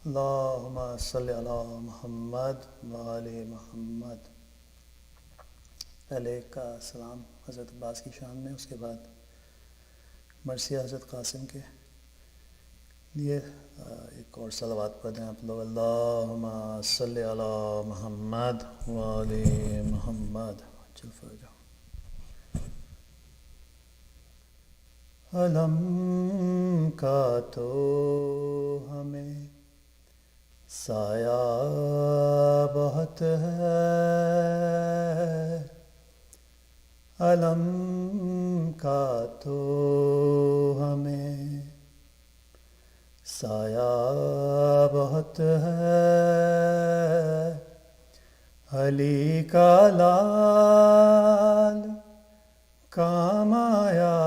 اللہم صلی علی محمد وآل محمد۔ پہلے کا سلام حضرت عباس کی شان میں، اس کے بعد مرثیہ حضرت قاسم کے لیے ایک اور صلوات پڑھ دیں آپ لوگ۔ اللہم صلی علی محمد وآل محمد۔ چل فرجو علم کا تو ہمیں سایہ بہت ہے، علم کا تو ہمیں سایہ بہت ہے، علی کا لال کام آیا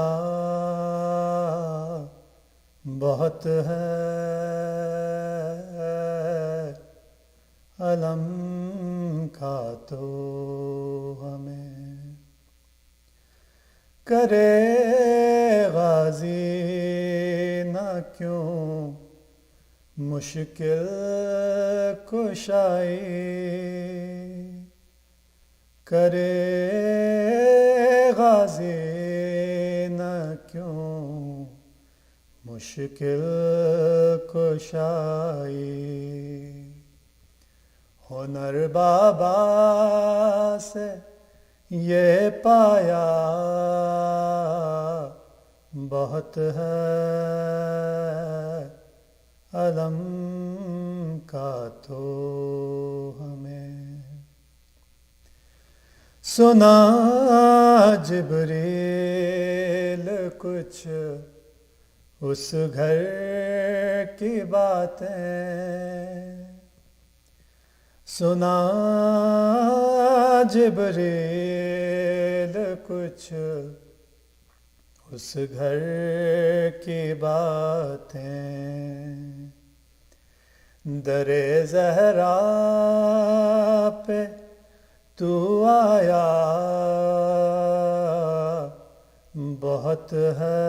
بہت ہے، علم کا تو ہمیں کرے غازی نہ کیوں مشکل کشائی، کرے غازی نہ کیوں مشکل کشائی، ہنر بابا سے یہ پایا بہت ہے، علم کا تو ہمیں سنا جبریل کچھ اس گھر کی باتیں، سنا جبریل کچھ اس گھر کی باتیں، در زہرا پہ تو آیا بہت ہے،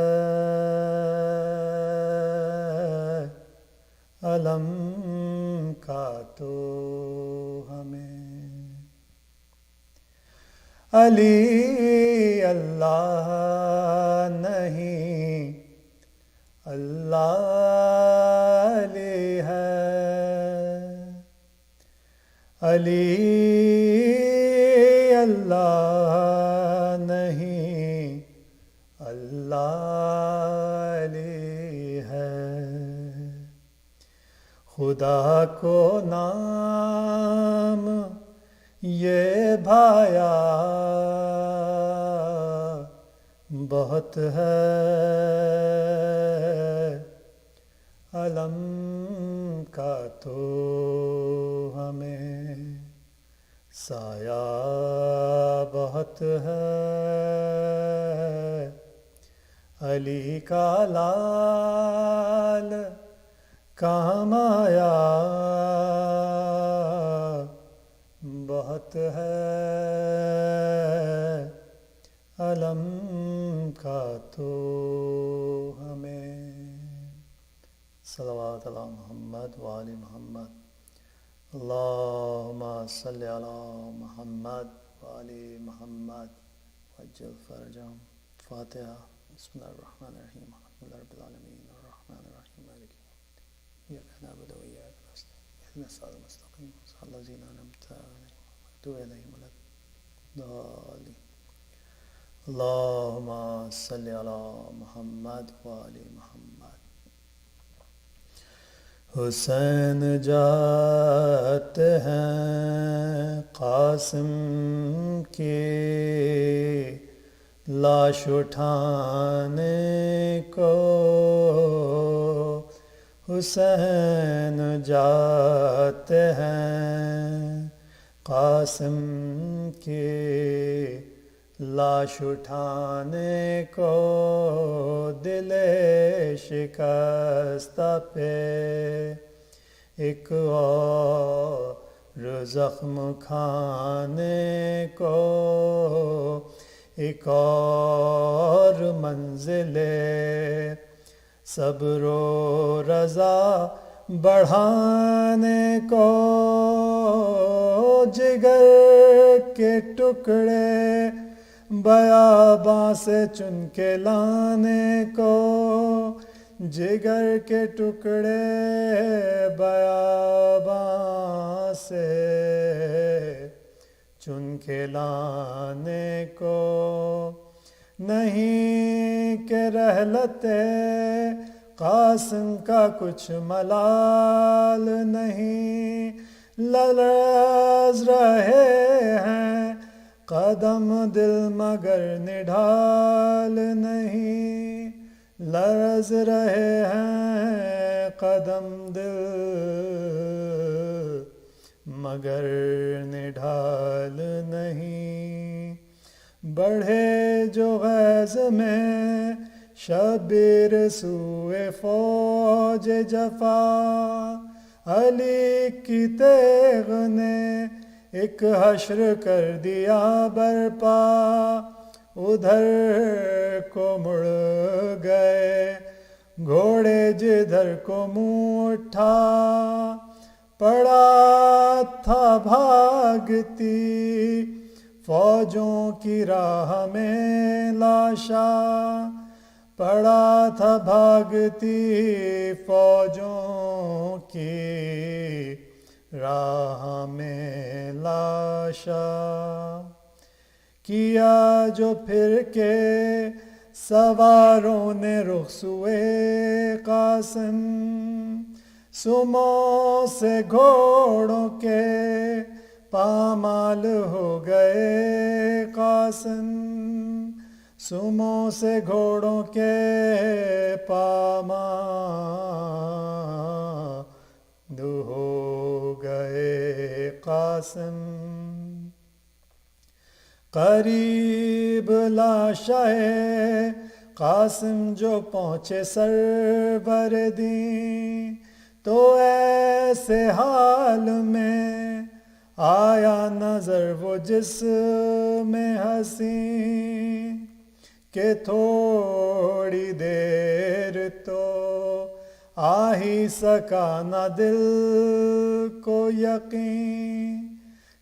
علم کا تو ہمیں علی اللہ نہیں اللہ علی ہے، علی اللہ نہیں اللہ علی ہے، خدا کو نام یہ بھایا بہت ہے، علم کا تو ہمیں سایہ بہت ہے، علی کا لال کام آیا بہت ہے، علم کا تو ہمیں صلوات علی محمد وآل محمد۔ اللہم صلی علی محمد وآل محمد وعجل فرجهم۔ فاتحہ۔ بسم اللہ الرحمن الرحیم، الحمد للہ رب العالمین الرحمن الرحیم مالک یوم الدین، ایاک نعبد و ایاک نستعین، اہدنا الصراط المستقیم صراط الذین انعمت علیہم غیر المغضوب علیہم ولا الضالین۔ اللہم صلی علی محمد وآل محمد۔ حسین جاتے ہیں قاسم کی لاش اٹھانے کو، حسین جاتے ہیں قاسم کی لاش اٹھانے کو، دل شکستہ پہ ایک اور زخم کھانے کو، ایک اور منزل صبر و رضا بڑھانے کو، جگر کے ٹکڑے بیاباں سے چن کے لانے کو، جگر کے ٹکڑے بیاباں سے چن کے لانے کو، نہیں کہ رحلت قاسم کا کچھ ملال نہیں، لرز رہے ہیں قدم دل مگر نڈھال نہیں، لرز رہے ہیں قدم دل مگر نڈھال نہیں، بڑھے جو غیظ میں شبیر سوئے فوج جفا، علی کی تیغ نے ایک حشر کر دیا برپا، ادھر کو مڑ گئے گھوڑے جدھر کو منہ اٹھا، پڑا تھا بھاگتی فوجوں کی راہ میں لاشا، پڑا تھا بھاگتی فوجوں کی راہ میں لاشا، کیا جو پھر کے سواروں نے رخ سوئے قاسم، سموں سے گھوڑوں کے پامال ہو گئے قاسم، سموں سے گھوڑوں کے پامال ہو گئے قاسم، قریب لاشائے قاسم جو پہنچے سروردی، تو ایسے حال میں آیا نظر وہ جسم حسین، کہ تھوڑی دیر تو آ ہی سکا نہ دل کو یقین،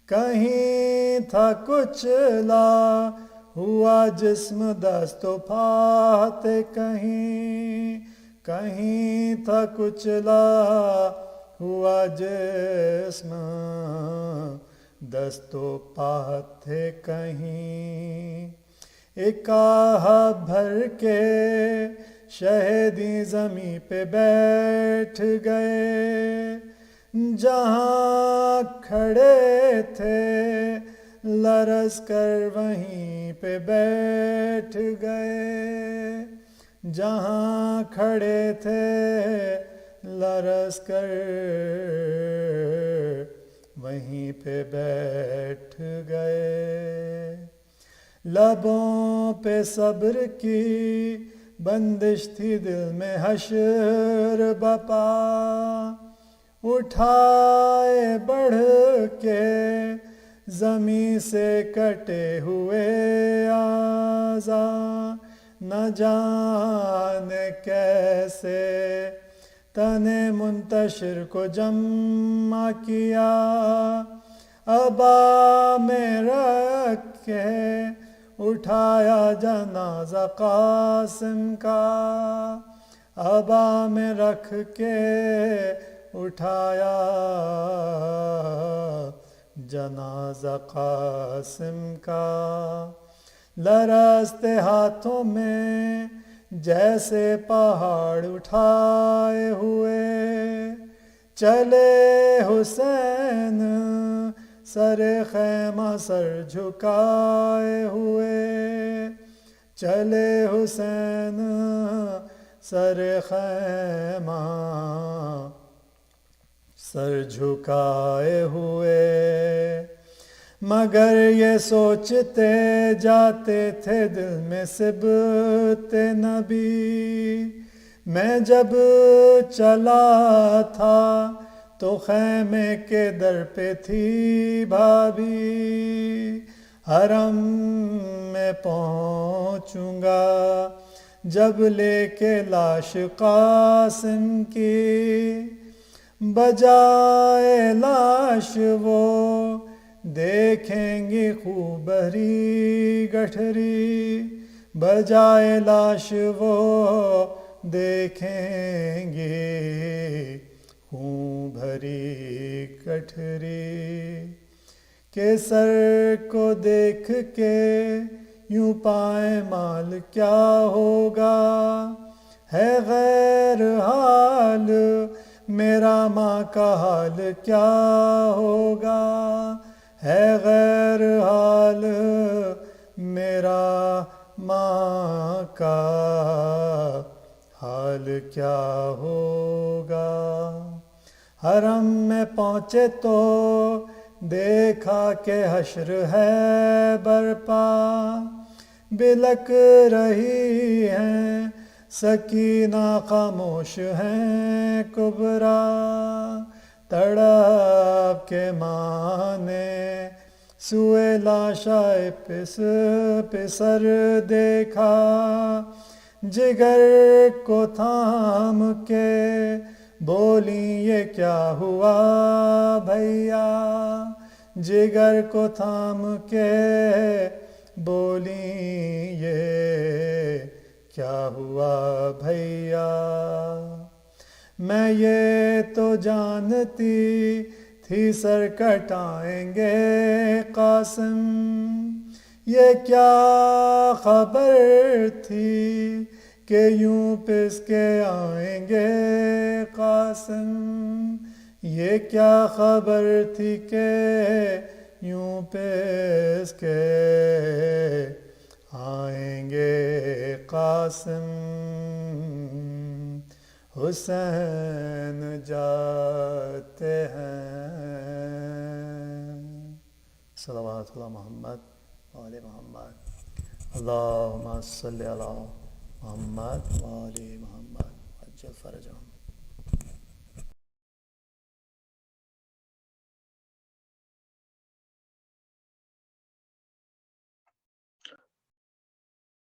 کہیں تھا کچلا ہوا جسم دست و پاتے، کہیں تھا کچلا ہوا جسم دست و پاتے، کہیں ایک آہ بھر کے شہیدی زمیں پہ بیٹھ گئے، جہاں کھڑے تھے لرز کر وہیں پہ بیٹھ گئے، جہاں کھڑے تھے لرز کر وہیں پہ بیٹھ گئے، لبوں پہ صبر کی بندش تھی دل میں حشر بپا، اٹھائے بڑھ کے زمیں سے کٹے ہوئے اعضاء، نہ جانے کیسے تن منتشر کو جمع کیا، ابا میں رکھ کے اٹھایا جنازہ قاسم کا، ابا میں رکھ کے اٹھایا جنازہ قاسم کا، لرزتے ہاتھوں میں جیسے پہاڑ اٹھائے ہوئے، چلے حسین سر خیمہ سر جھکائے ہوئے، چلے حسین سر خیمہ سر جھکائے ہوئے، مگر یہ سوچتے جاتے تھے دل میں سبت نبی، میں جب چلا تھا تو خیمے کے در پہ تھی بھابھی، حرم میں پہنچوں گا جب لے کے لاش قاسم کی، بجائے لاش وہ دیکھیں گے خوب بھری گٹھری، بجائے لاش وہ دیکھیں گے خون بھری گٹھری، کہ سر کو دیکھ کے یوں پائیں مال کیا ہوگا، ہے غیر حال میرا ماں کا حال کیا ہوگا، ہے غیر حال میرا ماں کا حال کیا ہوگا۔ حرم میں پہنچے تو دیکھا کہ حشر ہے برپا، بلک رہی ہیں سکینہ خاموش ہیں کبرا، تڑپ کے ماں نے سوئے لاشائے پسر دیکھا، جگر کو تھام کے بولی یہ کیا ہوا بھیا، جگر کو تھام کے بولی یہ کیا ہوا بھیا، میں یہ تو جانتی تھی سر کٹائیں گے قاسم، یہ کیا خبر تھی کہ یوں پس کے آئیں گے قاسم، یہ کیا خبر تھی کہ یوں پس کے آئیں گے قاسم، حسین جاتے ہیں۔ صلوات اللہ محمد وآل محمد، اللہم صلی علی محمد وآل محمد وعجل فرجہم۔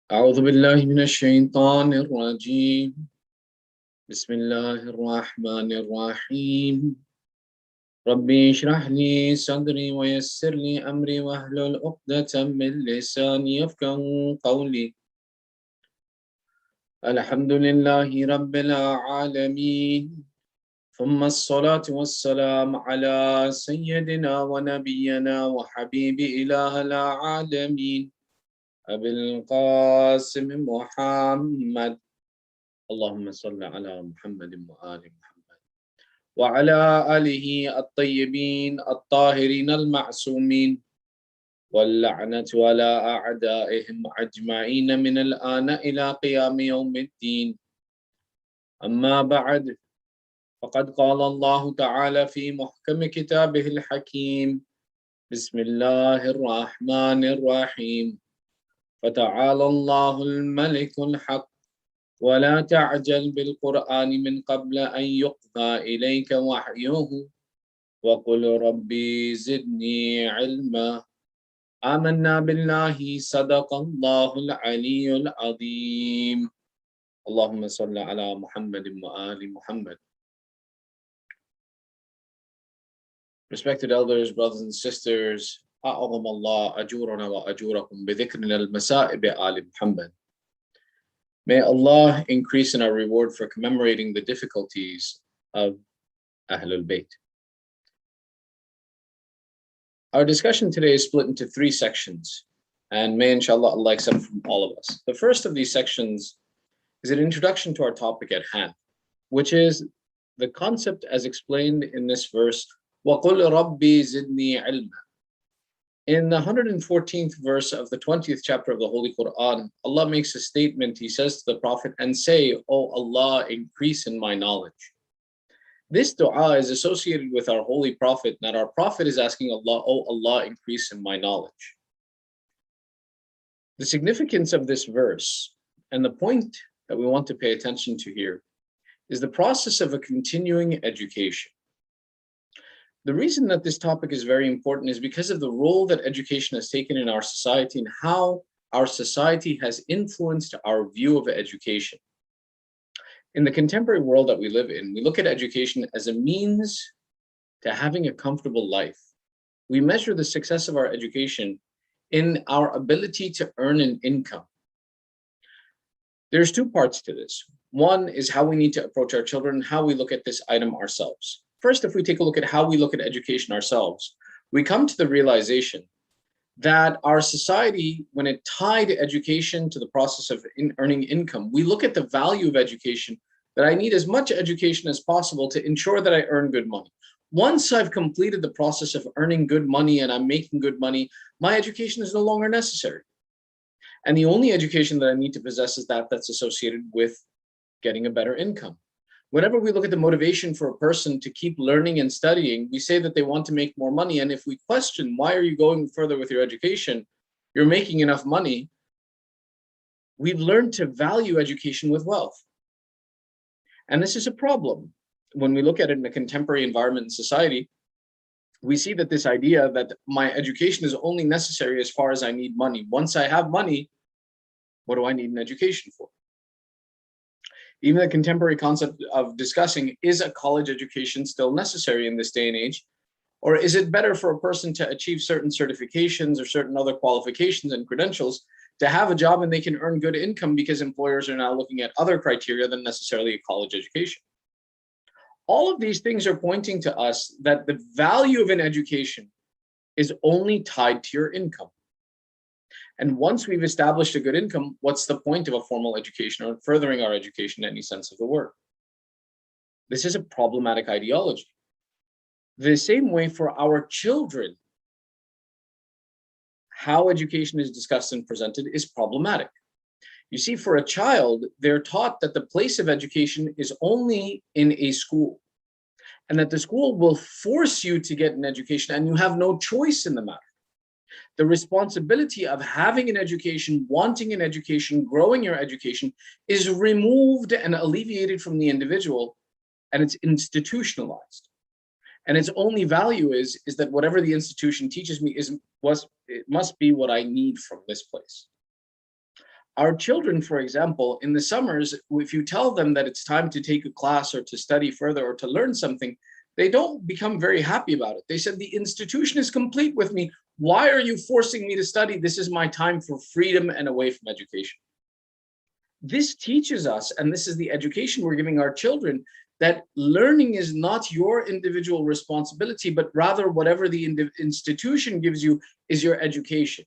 اعوذ باللہ من الشیطان الرجیم، بسم اللہ الرحمن الرحیم، ربی اشرح لی صدری ویسر لی امری واحلل عقدۃ من لسانی یفقہوا قولی۔ الحمد للہ رب العالمین، ثم الصلاة والسلام على سیدنا ونبینا وحبیب الہ العالمین ابی القاسم محمد، اللهم صل على محمد وآل محمد وعلى آله الطيبين الطاهرين المعصومين، واللعنة على أعدائهم أجمعين من الآن إلى قيام يوم الدين. أما بعد، فقد قال الله تعالى في محكم كتابه الحكيم، بسم الله الرحمن الرحيم، فتعالى الله الملك الحق، ولا تعجل بالقرآن من قبل أن يقضى إليك وحيه، وقل ربي زدني علما، آمنا بالله، صدق الله العلي العظيم، اللهم صل على محمد وآل محمد. Respected elders, brothers and sisters, أعظم الله أجورنا وأجوركم بذكرنا المسائب آل محمد. May Allah increase in our reward for commemorating the difficulties of Ahlul Bayt. Our discussion today is split into 3 sections, and may inshallah Allah accept from all of us. The first of these sections is an introduction to our topic at hand, which is the concept as explained in this verse, وَقُلْ رَبِّي زِدْنِي عِلْمًا. In the 114th verse of the 20th chapter of the Holy Quran, Allah makes a statement. He says to the Prophet, and say, O Allah, increase in my knowledge. This dua is associated with our Holy Prophet, that our Prophet is asking Allah, O Allah, increase in my knowledge. The significance of this verse, and the point that we want to pay attention to here, is the process of a continuing education. The reason that this topic is very important is because of the role that education has taken in our society and how our society has influenced our view of education. In the contemporary world that we live in, we look at education as a means to having a comfortable life. We measure the success of our education in our ability to earn an income. There's two parts to this. One is how we need to approach our children, how we look at this item ourselves. First, if we take a look at how we look at education ourselves, we come to the realization that our society, when it tied education to the process of earning income, we look at the value of education, that I need as much education as possible to ensure that I earn good money. Once I've completed the process of earning good money and I'm making good money, my education is no longer necessary. And the only education that I need to possess is that's associated with getting a better income. Whenever we look at the motivation for a person to keep learning and studying, we say that they want to make more money. And if we question, why are you going further with your education? You're making enough money. We've learned to value education with wealth. And this is a problem. When we look at it in a contemporary environment in society, we see that this idea that my education is only necessary as far as I need money. Once I have money, what do I need an education for? Even the contemporary concept of discussing, is a college education still necessary in this day and age? Or is it better for a person to achieve certain certifications or certain other qualifications and credentials to have a job and they can earn good income because employers are now looking at other criteria than necessarily a college education? All of these things are pointing to us that the value of an education is only tied to your income. And once we've established a good income, what's the point of a formal education or furthering our education in any sense of the word? This is a problematic ideology. The same way for our children, how education is discussed and presented is problematic. You see, for a child, they're taught that the place of education is only in a school, and that the school will force you to get an education and you have no choice in the matter. The responsibility of having an education, wanting an education, growing your education is removed and alleviated from the individual, and it's institutionalized. And its only value is that whatever the institution teaches me it must be what I need from this place. Our children, for example, in the summers, if you tell them that it's time to take a class or to study further or to learn something, they don't become very happy about it. They said, the institution is complete with me. Why are you forcing me to study? This is my time for freedom and away from education. This teaches us, and this is the education we're giving our children, that learning is not your individual responsibility, but rather whatever the institution gives you is your education.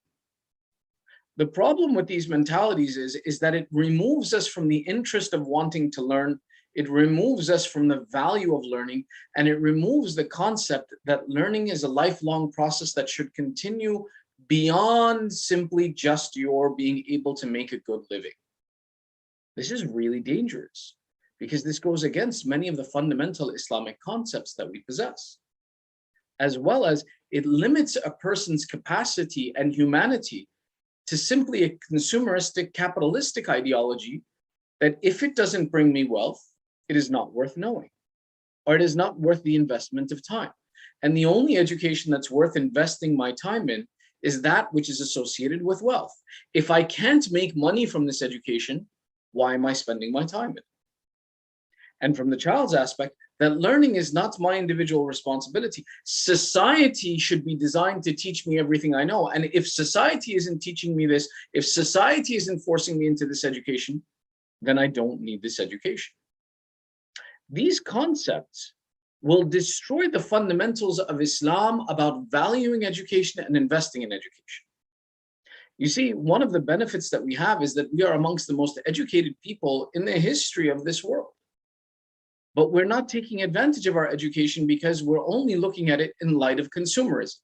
The problem with these mentalities is that it removes us from the interest of wanting to learn. It removes us from the value of learning, and it removes the concept that learning is a lifelong process that should continue beyond simply just your being able to make a good living. This is really dangerous because this goes against many of the fundamental Islamic concepts that we possess, as well as it limits a person's capacity and humanity to simply a consumeristic, capitalistic ideology that if it doesn't bring me wealth, it is not worth knowing, or it is not worth the investment of time. And the only education that's worth investing my time in is that which is associated with wealth. If I can't make money from this education, why am I spending my time in it? And from the child's aspect, that learning is not my individual responsibility. Society should be designed to teach me everything I know. And if society isn't teaching me this, if society isn't forcing me into this education, then I don't need this education. These concepts will destroy the fundamentals of Islam about valuing education and investing in education. You see, one of the benefits that we have is that we are amongst the most educated people in the history of this world. But we're not taking advantage of our education because we're only looking at it in light of consumerism.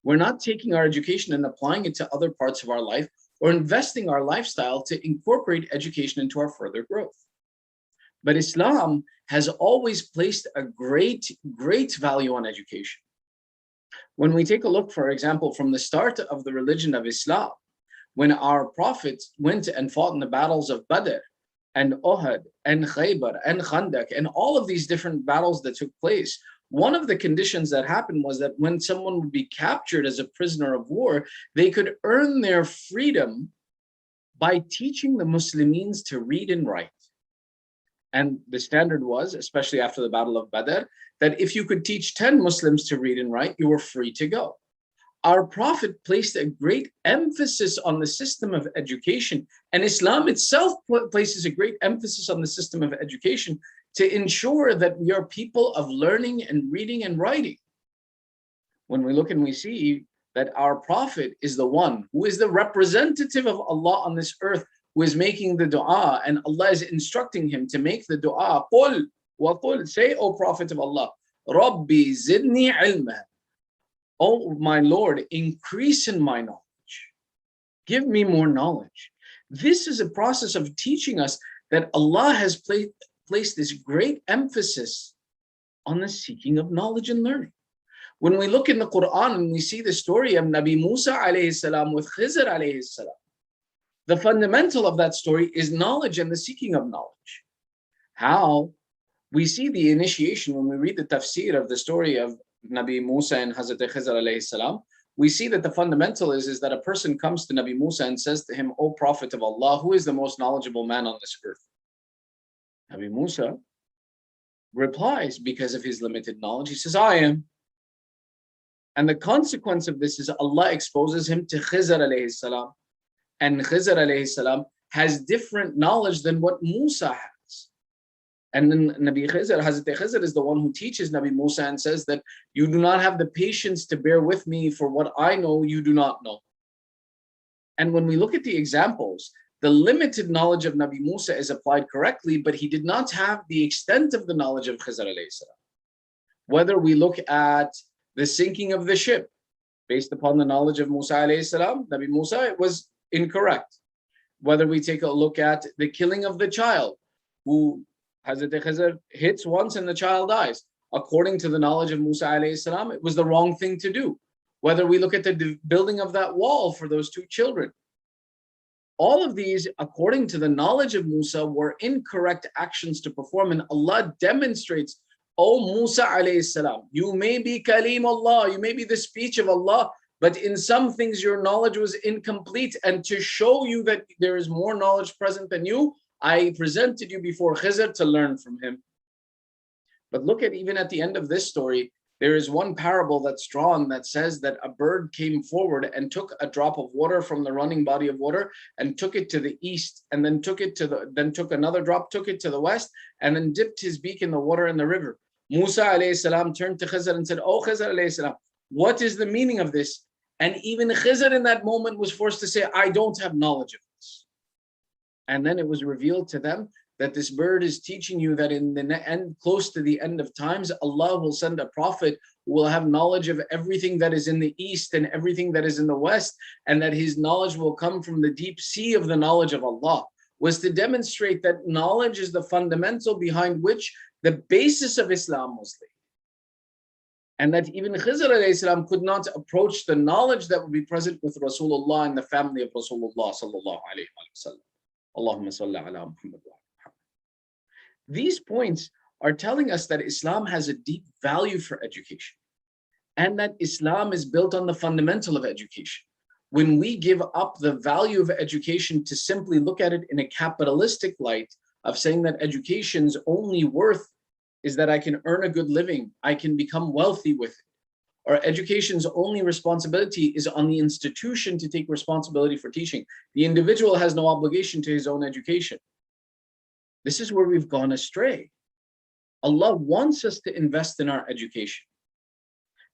We're not taking our education and applying it to other parts of our life or investing our lifestyle to incorporate education into our further growth. But Islam has always placed a great value on education. When we take a look, for example, from the start of the religion of Islam, when our prophets went and fought in the battles of Badr and Uhud and Khaybar and Khandak and all of these different battles that took place, one of the conditions that happened was that when someone would be captured as a prisoner of war, they could earn their freedom by teaching the Muslims to read and write. And the standard was, especially after the Battle of Badr, that if you could teach 10 Muslims to read and write, you were free to go. Our Prophet placed a great emphasis on the system of education, and Islam itself places a great emphasis on the system of education to ensure that we are people of learning and reading and writing. When we look and we see that our Prophet is the one who is the representative of Allah on this earth, who is making the dua, and Allah is instructing him to make the dua. قُلْ وَقُلْ, say, O Prophet of Allah, Rabbi zidni ilma. Oh my Lord, increase in my knowledge. Give me more knowledge. This is a process of teaching us that Allah has placed this great emphasis on the seeking of knowledge and learning. When we look in the Quran and we see the story of Nabi Musa alayhi salam with Khizr alayhi salam, the fundamental of that story is knowledge and the seeking of knowledge. How we see the initiation when we read the tafsir of the story of Nabi Musa and Hazrat Khizr alayhi salam, we see that the fundamental is that a person comes to Nabi Musa and says to him, O Prophet of Allah, who is the most knowledgeable man on this earth? Nabi Musa replies, because of his limited knowledge, he says, I am. And the consequence of this is Allah exposes him to Khizr alayhi salam. And Khizr alayhi salam has different knowledge than what Musa has. And then Nabi Khizr, Hazrat Khizr is the one who teaches Nabi Musa and says that you do not have the patience to bear with me for what I know, you do not know. And when we look at the examples, the limited knowledge of Nabi Musa is applied correctly, but he did not have the extent of the knowledge of Khizr alayhi salam. Whether we look at the sinking of the ship, based upon the knowledge of Musa alayhi salam, Nabi Musa, it was incorrect. Whether we take a look at the killing of the child, who Hazrat Khizr hits once and the child dies. According to the knowledge of Musa alayhi salam, it was the wrong thing to do. Whether we look at the building of that wall for those two children, all of these, according to the knowledge of Musa, were incorrect actions to perform. And Allah demonstrates, O Musa alayhi salam, you may be Kalim Allah, you may be the speech of Allah, but in some things your knowledge was incomplete. And to show you that there is more knowledge present than you, I presented you before Khizr to learn from him. But look at, even at the end of this story, there is one parable that's drawn that says that a bird came forward and took a drop of water from the running body of water and took it to the east, and then took another drop, took it to the west, and then dipped his beak in the water in the river. Musa alayhi salam turned to Khizr and said, "Oh Khizr alayhi salam, what is the meaning of this?" And even Khizr in that moment was forced to say, "I don't have knowledge of this." And then it was revealed to them that this bird is teaching you that in the end, close to the end of times, Allah will send a prophet who will have knowledge of everything that is in the east and everything that is in the west, and that his knowledge will come from the deep sea of the knowledge of Allah, was to demonstrate that knowledge is the fundamental behind which the basis of Islam was laid. And that even Khizr alayhi salam could not approach the knowledge that would be present with Rasulullah and the family of Rasulullah sallallahu alayhi wa sallam. Allahumma salli ala Muhammad. These points are telling us that Islam has a deep value for education, and that Islam is built on the fundamental of education. When we give up the value of education to simply look at it in a capitalistic light of saying that education's only worth is that I can earn a good living, I can become wealthy with it, or education's only responsibility is on the institution to take responsibility for teaching. The individual has no obligation to his own education. This is where we've gone astray. Allah wants us to invest in our education.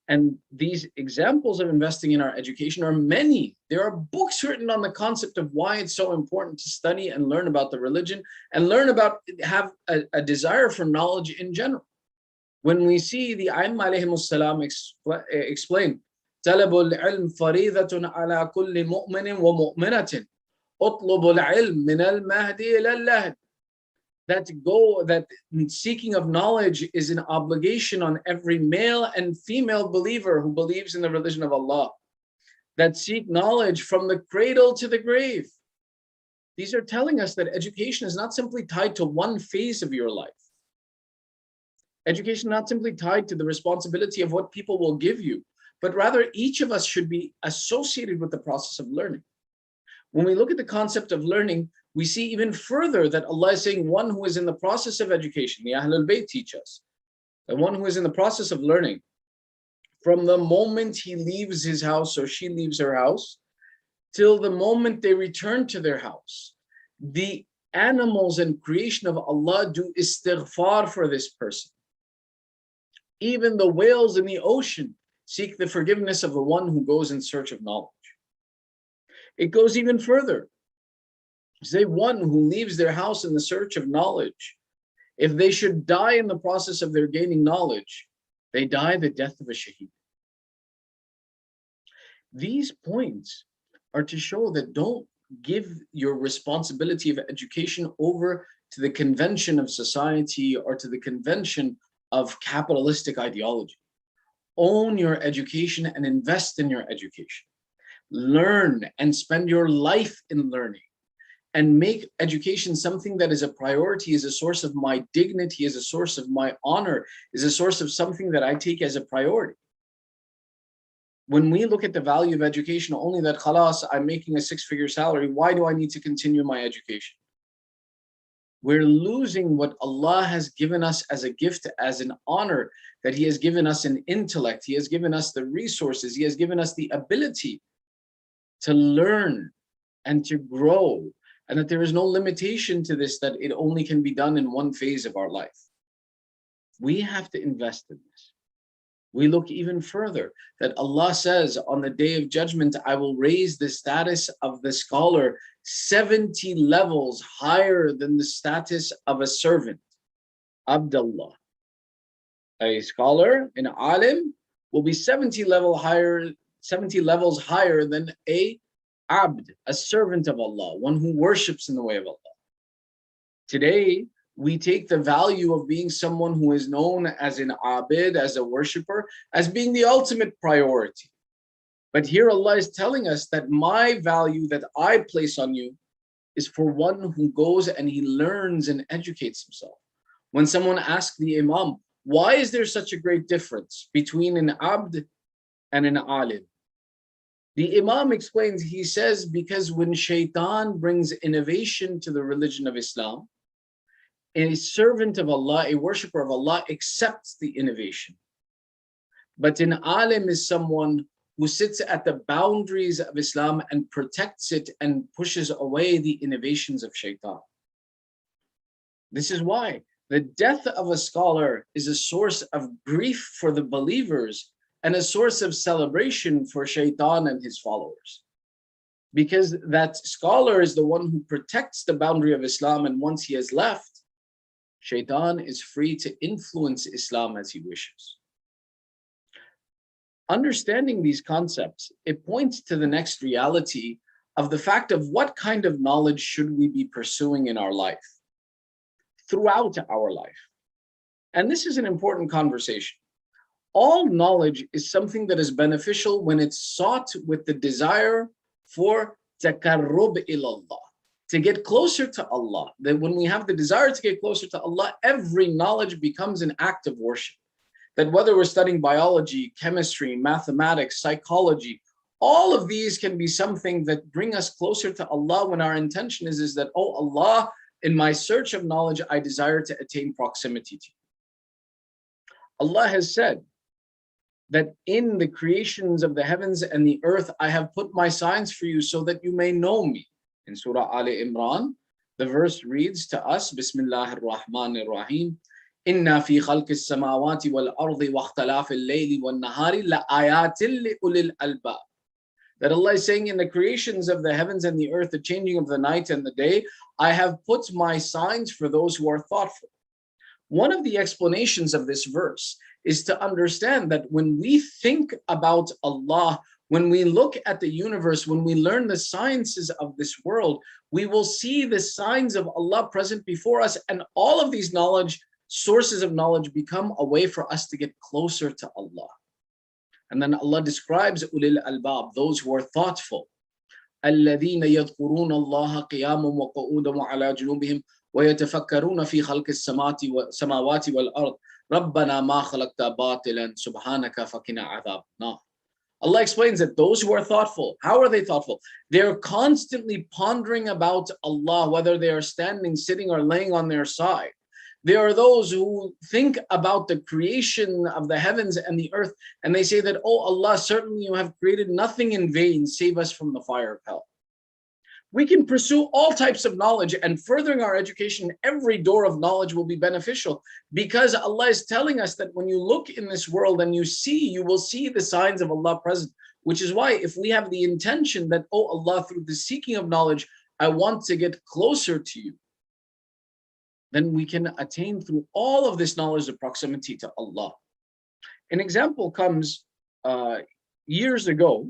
And these examples of investing in our education are many. There are books written on the concept of why it's so important to study and learn about the religion and learn about, have a desire for knowledge in general. When we see the Aimma alayhimus salam explain, طلب العلم فريضة على كل مؤمن ومؤمنة اطلب العلم من المهد إلى اللهد. That seeking of knowledge is an obligation on every male and female believer who believes in the religion of Allah, that seek knowledge from the cradle to the grave. These are telling us that education is not simply tied to one phase of your life. Education is not simply tied to the responsibility of what people will give you, but rather each of us should be associated with the process of learning. When we look at the concept of learning, we see even further that Allah is saying one who is in the process of education, the Ahlul Bayt teach us, that one who is in the process of learning, from the moment he leaves his house or she leaves her house, till the moment they return to their house, the animals and creation of Allah do istighfar for this person. Even the whales in the ocean seek the forgiveness of the one who goes in search of knowledge. It goes even further. Say one who leaves their house in the search of knowledge, if they should die in the process of their gaining knowledge, they die the death of a shaheed. These points are to show that don't give your responsibility of education over to the convention of society or to the convention of capitalistic ideology. Own your education and invest in your education. Learn and spend your life in learning, and make education something that is a priority, is a source of my dignity, is a source of my honor, is a source of something that I take as a priority. When we look at the value of education, only that khalas, I'm making a 6-figure salary, why do I need to continue my education? We're losing what Allah has given us as a gift, as an honor, that He has given us an intellect, He has given us the resources, He has given us the ability to learn and to grow, and that there is no limitation to this, that it only can be done in one phase of our life. We have to invest in this. We look even further, that Allah says on the Day of Judgment, I will raise the status of the scholar 70 levels higher than the status of a servant. Abdullah, a scholar, an alim, will be 70 levels higher than a abd, a servant of Allah, one who worships in the way of Allah. Today, we take the value of being someone who is known as an abid, as a worshipper, as being the ultimate priority. But here Allah is telling us that my value that I place on you is for one who goes and he learns and educates himself. When someone asks the Imam, why is there such a great difference between an abd and an alim? The Imam explains, he says, because when shaitan brings innovation to the religion of Islam, a servant of Allah, a worshipper of Allah, accepts the innovation. But an alim is someone who sits at the boundaries of Islam and protects it and pushes away the innovations of shaitan. This is why the death of a scholar is a source of grief for the believers and a source of celebration for shaitan and his followers. Because that scholar is the one who protects the boundary of Islam, and once he has left, shaitan is free to influence Islam as he wishes. Understanding these concepts, it points to the next reality of the fact of what kind of knowledge should we be pursuing in our life, throughout our life. And this is an important conversation. All knowledge is something that is beneficial when it's sought with the desire for taqarrub ilallah, to get closer to Allah. That when we have the desire to get closer to Allah, every knowledge becomes an act of worship. That whether we're studying biology, chemistry, mathematics, psychology, all of these can be something that bring us closer to Allah when our intention is that, oh Allah, in my search of knowledge, I desire to attain proximity to you. Allah has said that in the creations of the heavens and the earth, I have put my signs for you so that you may know me. In Surah Ali Imran, the verse reads to us, Bismillahir Rahmanir Rahim, Inna fi khalqis samawati wal ardi wa ikhtilafil layli wan nahari la ayatin li ulil albab. That Allah is saying, in the creations of the heavens and the earth, the changing of the night and the day, I have put my signs for those who are thoughtful. One of the explanations of this verse is to understand that when we think about Allah, when we look at the universe, when we learn the sciences of this world, we will see the signs of Allah present before us, and all of these sources of knowledge become a way for us to get closer to Allah. And then Allah describes ulil albab, those who are thoughtful. الذين يذكرون الله قياما وقعودا وعلى جنوبهم ويتفكرون في خلق السماوات والأرض ربنا ما خلقت باطلا سبحانك فقنا عذاب النار. Allah explains that those who are thoughtful, how are they thoughtful? They're constantly pondering about Allah, whether they are standing, sitting, or laying on their side. There are those who think about the creation of the heavens and the earth, and they say that, oh Allah, certainly you have created nothing in vain, save us from the fire of hell. We can pursue all types of knowledge, and furthering our education, every door of knowledge will be beneficial, because Allah is telling us that when you look in this world and you will see the signs of Allah present, which is why if we have the intention that, oh Allah, through the seeking of knowledge, I want to get closer to you, then we can attain through all of this knowledge the proximity to Allah. An example comes years ago.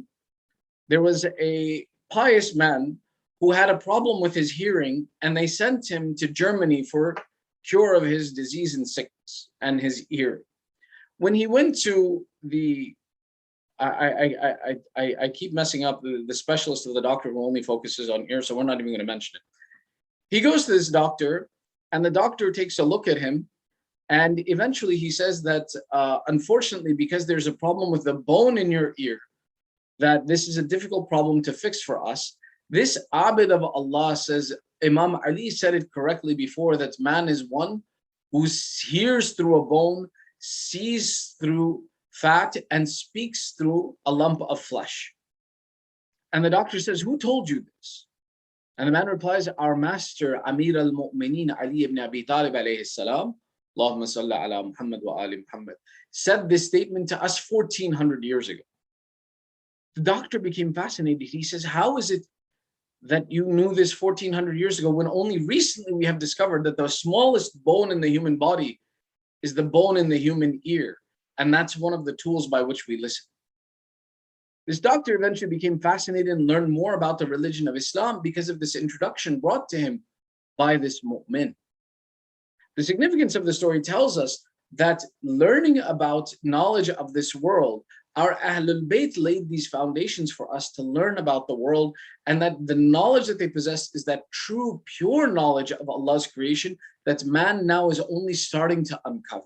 There was a pious man who had a problem with his hearing, and they sent him to Germany for cure of his disease and sickness and his hearing. When he went to the, I keep messing up the specialist of the doctor who only focuses on ear, so we're not even going to mention it. He goes to this doctor, and the doctor takes a look at him, and eventually he says that unfortunately, because there's a problem with the bone in your ear, that this is a difficult problem to fix for us. This Abid of Allah says, Imam Ali said it correctly before, that man is one who hears through a bone, sees through fat, and speaks through a lump of flesh. And the doctor says, who told you this? And the man replies, our master, Amir al-Mu'mineen Ali ibn Abi Talib alayhi salam, Allahumma salli ala Muhammad wa ali Muhammad, said this statement to us 1400 years ago. The doctor became fascinated. He says, how is it that you knew this 1400 years ago when only recently we have discovered that the smallest bone in the human body is the bone in the human ear, and that's one of the tools by which we listen. This doctor eventually became fascinated and learned more about the religion of Islam because of this introduction brought to him by this mu'min. The significance of the story tells us that learning about knowledge of this world, our Ahlul Bayt laid these foundations for us to learn about the world, and that the knowledge that they possess is that true, pure knowledge of Allah's creation that man now is only starting to uncover.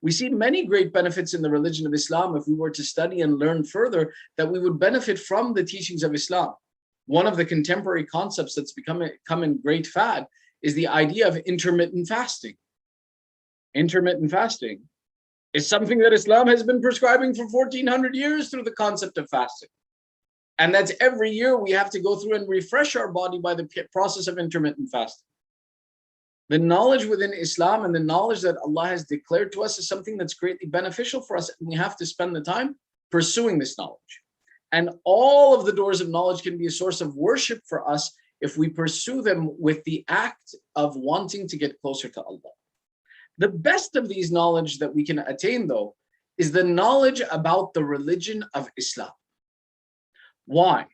We see many great benefits in the religion of Islam. If we were to study and learn further, that we would benefit from the teachings of Islam. One of the contemporary concepts that's become in great fad is the idea of intermittent fasting. Intermittent fasting is something that Islam has been prescribing for 1400 years through the concept of fasting. And that's every year we have to go through and refresh our body by the process of intermittent fasting. The knowledge within Islam and the knowledge that Allah has declared to us is something that's greatly beneficial for us, and we have to spend the time pursuing this knowledge. And all of the doors of knowledge can be a source of worship for us if we pursue them with the act of wanting to get closer to Allah. The best of these knowledge that we can attain, though, is the knowledge about the religion of Islam. Why?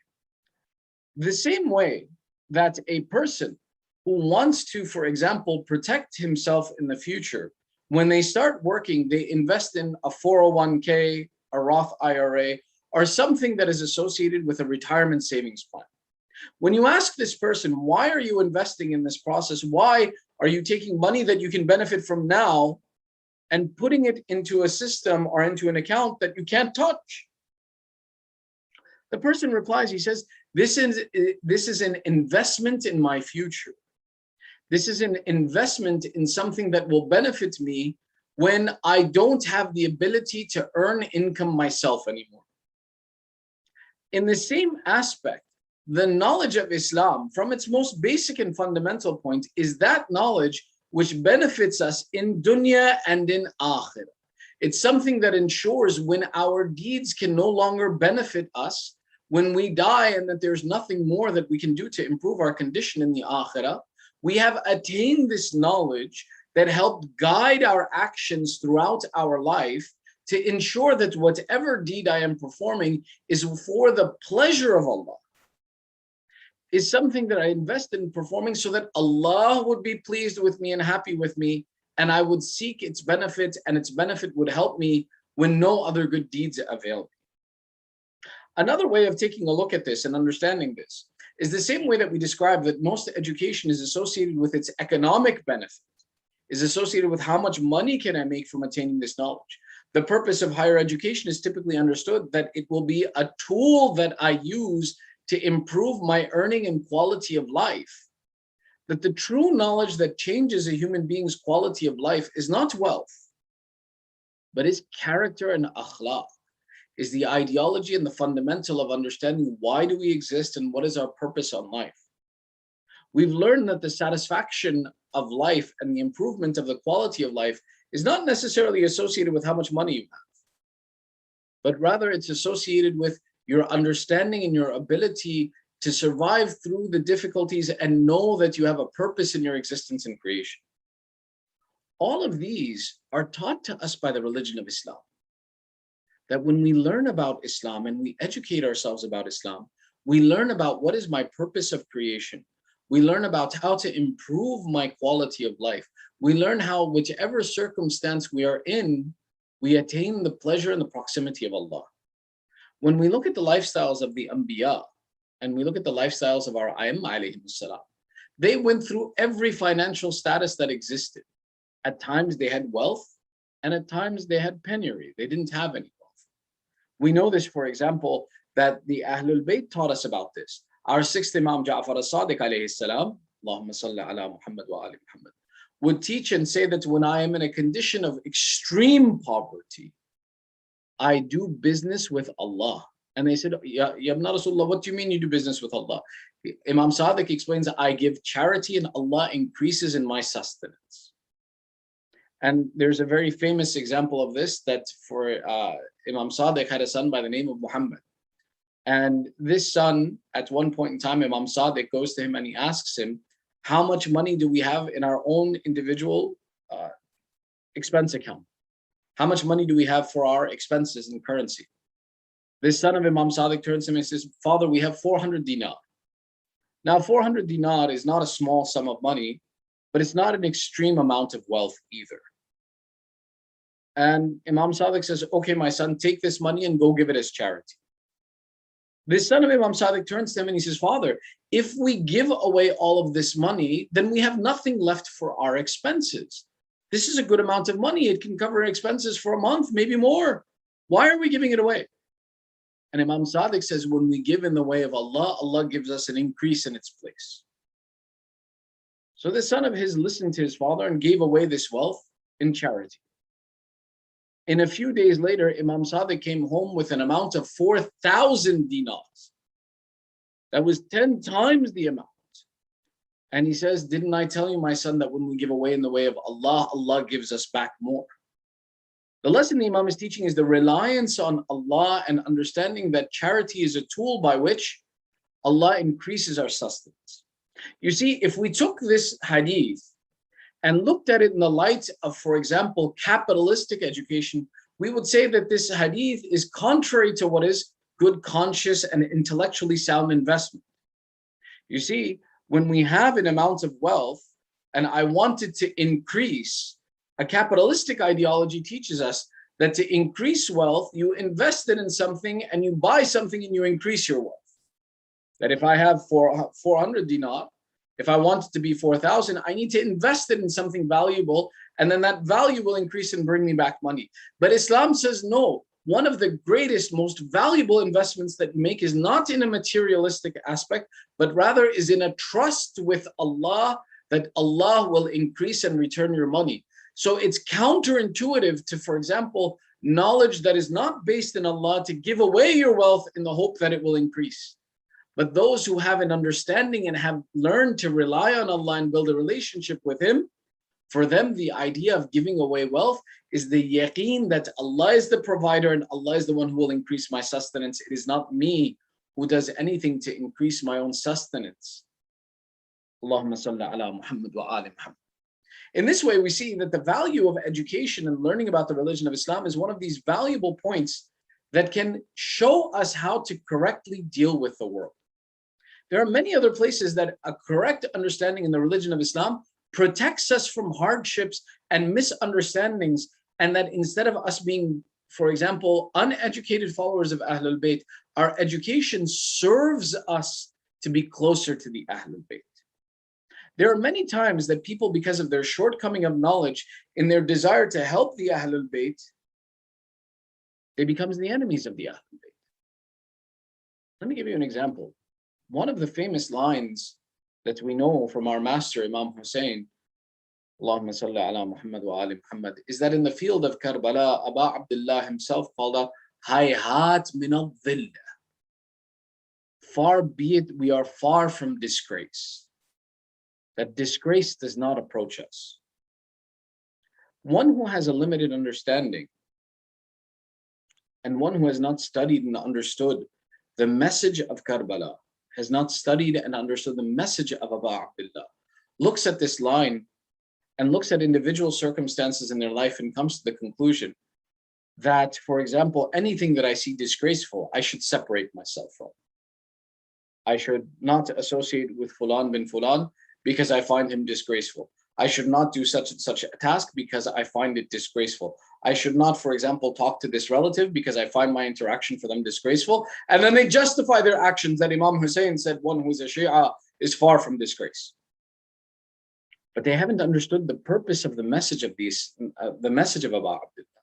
The same way that a person who wants to, for example, protect himself in the future, when they start working, they invest in a 401k, a Roth IRA, or something that is associated with a retirement savings plan. When you ask this person, why are you investing in this process? Why are you taking money that you can benefit from now and putting it into a system or into an account that you can't touch? The person replies, he says, this is an investment in my future. This is an investment in something that will benefit me when I don't have the ability to earn income myself anymore. In the same aspect, the knowledge of Islam, from its most basic and fundamental point, is that knowledge which benefits us in dunya and in akhirah. It's something that ensures when our deeds can no longer benefit us, when we die and that there's nothing more that we can do to improve our condition in the akhirah, we have attained this knowledge that helped guide our actions throughout our life to ensure that whatever deed I am performing is for the pleasure of Allah, is something that I invest in performing so that Allah would be pleased with me and happy with me, and I would seek its benefit, and its benefit would help me when no other good deeds avail me. Another way of taking a look at this and understanding this is the same way that we describe that most education is associated with its economic benefit, is associated with how much money can I make from attaining this knowledge. The purpose of higher education is typically understood that it will be a tool that I use to improve my earning and quality of life. That the true knowledge that changes a human being's quality of life is not wealth, but is character and akhlaq, is the ideology and the fundamental of understanding why do we exist and what is our purpose on life. We've learned that the satisfaction of life and the improvement of the quality of life is not necessarily associated with how much money you have, but rather it's associated with your understanding and your ability to survive through the difficulties and know that you have a purpose in your existence and creation. All of these are taught to us by the religion of Islam. That when we learn about Islam and we educate ourselves about Islam, we learn about what is my purpose of creation. We learn about how to improve my quality of life. We learn how, whichever circumstance we are in, we attain the pleasure and the proximity of Allah. When we look at the lifestyles of the Anbiya, and we look at the lifestyles of our A'immah alayhim salam, they went through every financial status that existed. At times they had wealth, and at times they had penury. They didn't have any wealth. We know this, for example, that the Ahlul Bayt taught us about this. Our sixth Imam Ja'far as-Sadiq alayhi salam, Allahumma salli ala Muhammad wa ali Muhammad, would teach and say that when I am in a condition of extreme poverty, I do business with Allah. And they said, Ya Ibn Rasulullah, what do you mean you do business with Allah? Imam Sadiq explains, I give charity and Allah increases in my sustenance. And there's a very famous example of this, that for Imam Sadiq had a son by the name of Muhammad. And this son, at one point in time, Imam Sadiq goes to him and he asks him, how much money do we have in our own individual expense account? How much money do we have for our expenses and currency? This son of Imam Sadiq turns to him and says, Father, we have 400 dinar. Now, 400 dinar is not a small sum of money, but it's not an extreme amount of wealth either. And Imam Sadiq says, okay, my son, take this money and go give it as charity. This son of Imam Sadiq turns to him and he says, Father, if we give away all of this money, then we have nothing left for our expenses. This is a good amount of money. It can cover expenses for a month, maybe more. Why are we giving it away? And Imam Sadiq says, when we give in the way of Allah, Allah gives us an increase in its place. So the son of his listened to his father and gave away this wealth in charity. In a few days later, Imam Sadiq came home with an amount of 4,000 dinars. That was 10 times the amount. And he says, didn't I tell you, my son, that when we give away in the way of Allah, Allah gives us back more? The lesson the Imam is teaching is the reliance on Allah and understanding that charity is a tool by which Allah increases our sustenance. You see, if we took this hadith and looked at it in the light of, for example, capitalistic education, we would say that this hadith is contrary to what is good, conscious, and intellectually sound investment. You see, when we have an amount of wealth and I wanted to increase, a capitalistic ideology teaches us that to increase wealth, you invest it in something and you buy something and you increase your wealth. That if I have 400 dinar, if I want it to be 4,000, I need to invest it in something valuable, and then that value will increase and bring me back money. But Islam says no. One of the greatest, most valuable investments that you make is not in a materialistic aspect, but rather is in a trust with Allah that Allah will increase and return your money. So it's counterintuitive to, for example, knowledge that is not based in Allah to give away your wealth in the hope that it will increase. But those who have an understanding and have learned to rely on Allah and build a relationship with Him, for them, the idea of giving away wealth is the yaqeen that Allah is the provider and Allah is the one who will increase my sustenance. It is not me who does anything to increase my own sustenance. Allahumma salli ala Muhammad wa ali Muhammad. In this way, we see that the value of education and learning about the religion of Islam is one of these valuable points that can show us how to correctly deal with the world. There are many other places that a correct understanding in the religion of Islam protects us from hardships and misunderstandings, and that instead of us being, for example, uneducated followers of Ahlul Bayt, our education serves us to be closer to the Ahlul Bayt. There are many times that people, because of their shortcoming of knowledge, in their desire to help the Ahlul Bayt, they become the enemies of the Ahlul Bayt. Let me give you an example. One of the famous lines that we know from our master, Imam Hussain, Allahumma salli ala Muhammad wa ali Muhammad, is that in the field of Karbala, Aba Abdullah himself called out, Hayhat min al-dhill. Far be it, we are far from disgrace. That disgrace does not approach us. One who has a limited understanding and one who has not studied and understood the message of Karbala, has not studied and understood the message of Aba Abdullah, looks at this line and looks at individual circumstances in their life and comes to the conclusion that, for example, anything that I see disgraceful, I should separate myself from. I should not associate with Fulan bin Fulan because I find him disgraceful. I should not do such and such a task because I find it disgraceful. I should not, for example, talk to this relative because I find my interaction for them disgraceful. And then they justify their actions that Imam Hussain said one who is a Shia is far from disgrace. But they haven't understood the purpose of the message of the message of Aba Abdullah.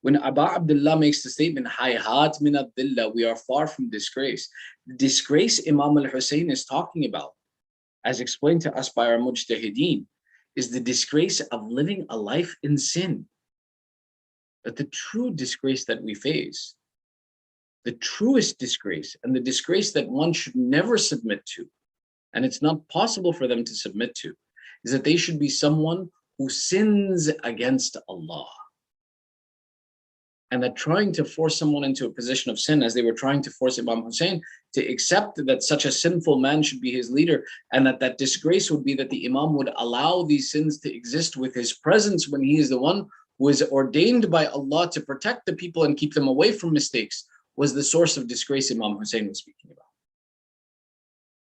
When Aba Abdullah makes the statement, Hayhat min ad-dillah, we are far from disgrace. The disgrace Imam al-Hussain is talking about, as explained to us by our mujtahideen, is the disgrace of living a life in sin. But the true disgrace that we face, the truest disgrace, and the disgrace that one should never submit to, and it's not possible for them to submit to, is that they should be someone who sins against Allah. And that trying to force someone into a position of sin, as they were trying to force Imam Hussain to accept that such a sinful man should be his leader, and that disgrace would be that the Imam would allow these sins to exist with his presence when he is the one who is ordained by Allah to protect the people and keep them away from mistakes, was the source of disgrace Imam Hussain was speaking about.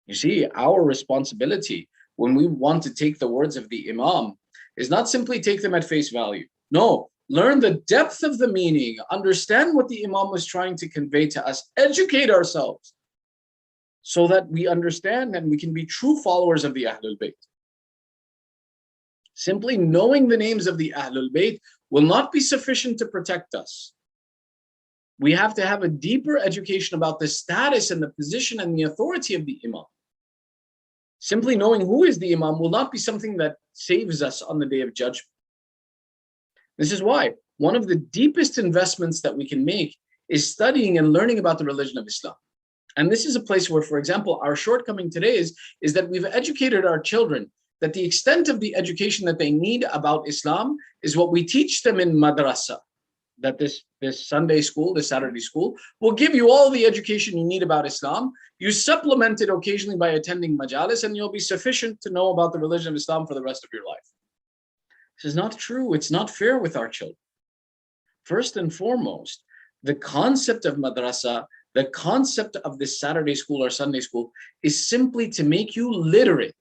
You see, our responsibility when we want to take the words of the Imam is not simply take them at face value. No, learn the depth of the meaning, understand what the Imam was trying to convey to us, educate ourselves so that we understand and we can be true followers of the Ahlul Bayt. Simply knowing the names of the Ahlul Bayt will not be sufficient to protect us. We have to have a deeper education about the status and the position and the authority of the Imam. Simply knowing who is the Imam will not be something that saves us on the Day of Judgment. This is why one of the deepest investments that we can make is studying and learning about the religion of Islam. And this is a place where, for example, our shortcoming today is that we've educated our children that the extent of the education that they need about Islam is what we teach them in madrasa. That this Sunday school, this Saturday school, will give you all the education you need about Islam. You supplement it occasionally by attending Majalis, and you'll be sufficient to know about the religion of Islam for the rest of your life. This is not true. It's not fair with our children. First and foremost, the concept of madrasa, the concept of this Saturday school or Sunday school is simply to make you literate,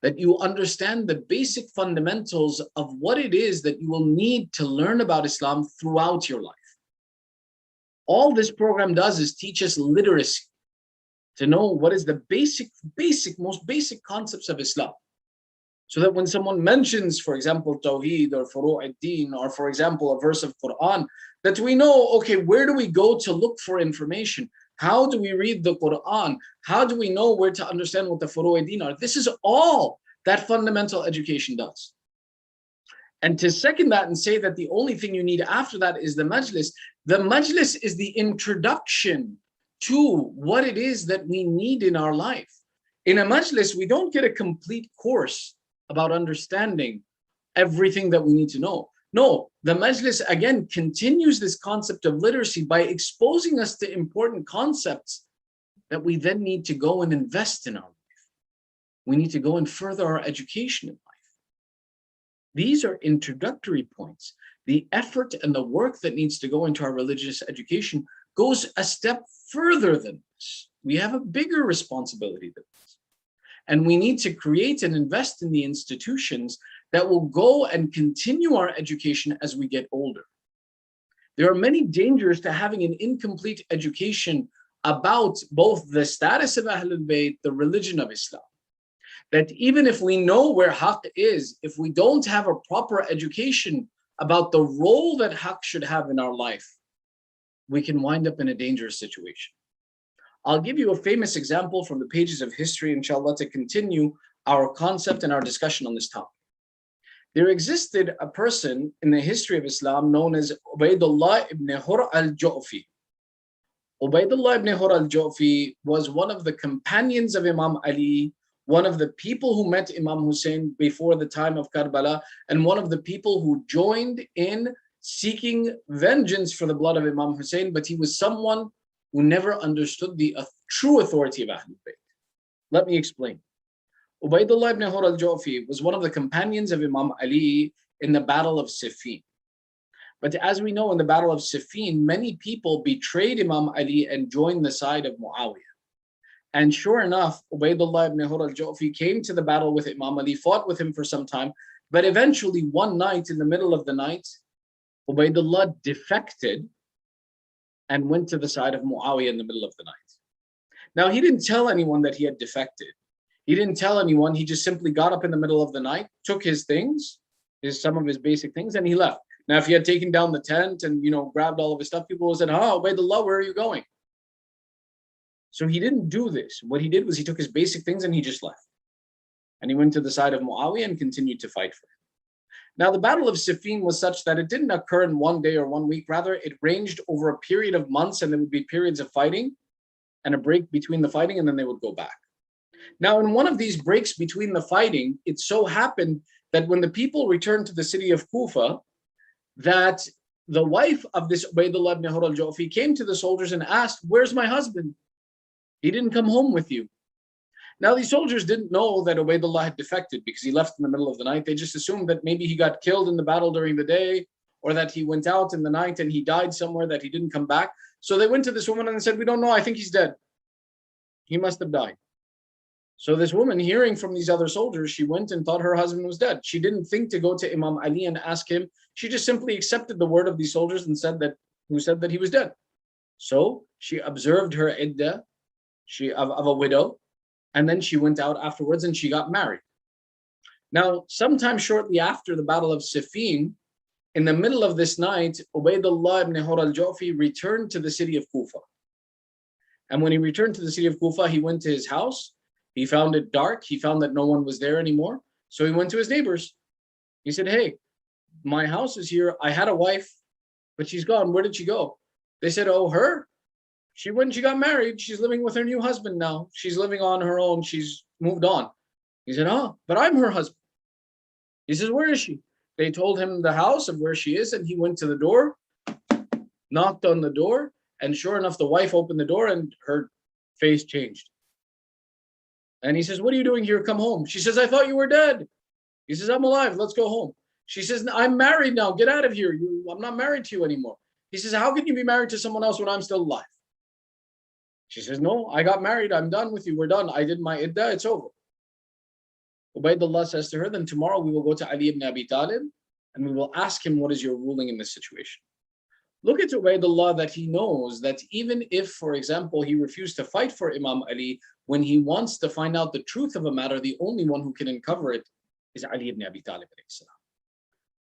that you understand the basic fundamentals of what it is that you will need to learn about Islam throughout your life. All this program does is teach us literacy, to know what is the most basic concepts of Islam. So that when someone mentions, for example, Tawheed or Furu' ad-Din, or for example, a verse of Quran, that we know, okay, where do we go to look for information? How do we read the Quran? How do we know where to understand what the Furu' ad-Din are? This is all that fundamental education does. And to second that and say that the only thing you need after that is the Majlis is the introduction to what it is that we need in our life. In a Majlis, we don't get a complete course about understanding everything that we need to know. No, the Majlis again continues this concept of literacy by exposing us to important concepts that we then need to go and invest in our life. We need to go and further our education in life. These are introductory points. The effort and the work that needs to go into our religious education goes a step further than this. We have a bigger responsibility than this. And we need to create and invest in the institutions that will go and continue our education as we get older. There are many dangers to having an incomplete education about both the status of Ahlul Bayt, the religion of Islam. That even if we know where Haqq is, if we don't have a proper education about the role that Haqq should have in our life, we can wind up in a dangerous situation. I'll give you a famous example from the pages of history, inshallah, to continue our concept and our discussion on this topic. There existed a person in the history of Islam known as Ubaidullah ibn Hur al-Ju'fi. Ubaidullah ibn Hur al-Ju'fi was one of the companions of Imam Ali, one of the people who met Imam Hussain before the time of Karbala, and one of the people who joined in seeking vengeance for the blood of Imam Hussain, but he was someone who never understood the true authority of Ahlul Bayt. Let me explain. Ubaidullah ibn Hur al-Ju'fi was one of the companions of Imam Ali in the Battle of Siffin. But as we know, in the Battle of Siffin, many people betrayed Imam Ali and joined the side of Muawiyah. And sure enough, Ubaidullah ibn Hur al-Ju'fi came to the battle with Imam Ali, fought with him for some time, but eventually one night, in the middle of the night, Ubaidullah defected and went to the side of Muawiyah in the middle of the night. Now, he didn't tell anyone that he had defected. He didn't tell anyone. He just simply got up in the middle of the night, took his things, some of his basic things, and he left. Now, if he had taken down the tent and, grabbed all of his stuff, people would have said, Ubaidullah, where are you going? So he didn't do this. What he did was he took his basic things and he just left. And he went to the side of Muawiyah and continued to fight for him. Now, the Battle of Siffin was such that it didn't occur in one day or 1 week. Rather, it ranged over a period of months, and there would be periods of fighting and a break between the fighting, and then they would go back. Now, in one of these breaks between the fighting, it so happened that when the people returned to the city of Kufa, that the wife of this Ubaidullah ibn Hur al-Ju'fi came to the soldiers and asked, "Where's my husband? He didn't come home with you." Now, these soldiers didn't know that Ubaidullah had defected because he left in the middle of the night. They just assumed that maybe he got killed in the battle during the day, or that he went out in the night and he died somewhere, that he didn't come back. So they went to this woman and said, "We don't know. I think he's dead. He must have died." So this woman, hearing from these other soldiers, she went and thought her husband was dead. She didn't think to go to Imam Ali and ask him. She just simply accepted the word of these soldiers and said that he was dead. So she observed her iddah of a widow, and then she went out afterwards and she got married. Now, sometime shortly after the Battle of Siffin, in the middle of this night, Ubaidullah ibn Hur al-Ju'fi returned to the city of Kufa. And when he returned to the city of Kufa, he went to his house. He found it dark. He found that no one was there anymore. So he went to his neighbors. He said, "Hey, my house is here. I had a wife, but she's gone. Where did she go?" They said, "Oh, her? She went and she got married. She's living with her new husband now. She's living on her own. She's moved on." He said, "But I'm her husband." He says, "Where is she?" They told him the house of where she is, and he went to the door, knocked on the door, and sure enough, the wife opened the door and her face changed. And he says, "What are you doing here? Come home." She says, "I thought you were dead." He says, "I'm alive. Let's go home." She says, "I'm married now. Get out of here. I'm not married to you anymore." He says, "How can you be married to someone else when I'm still alive?" She says, "No, I got married. I'm done with you. We're done. I did my iddah. It's over." Ubaidullah says to her, "Then tomorrow we will go to Ali ibn Abi Talib and we will ask him, what is your ruling in this situation?" Look at Ubaidullah, that he knows that even if, for example, he refused to fight for Imam Ali, when he wants to find out the truth of a matter, the only one who can uncover it is Ali ibn Abi Talib.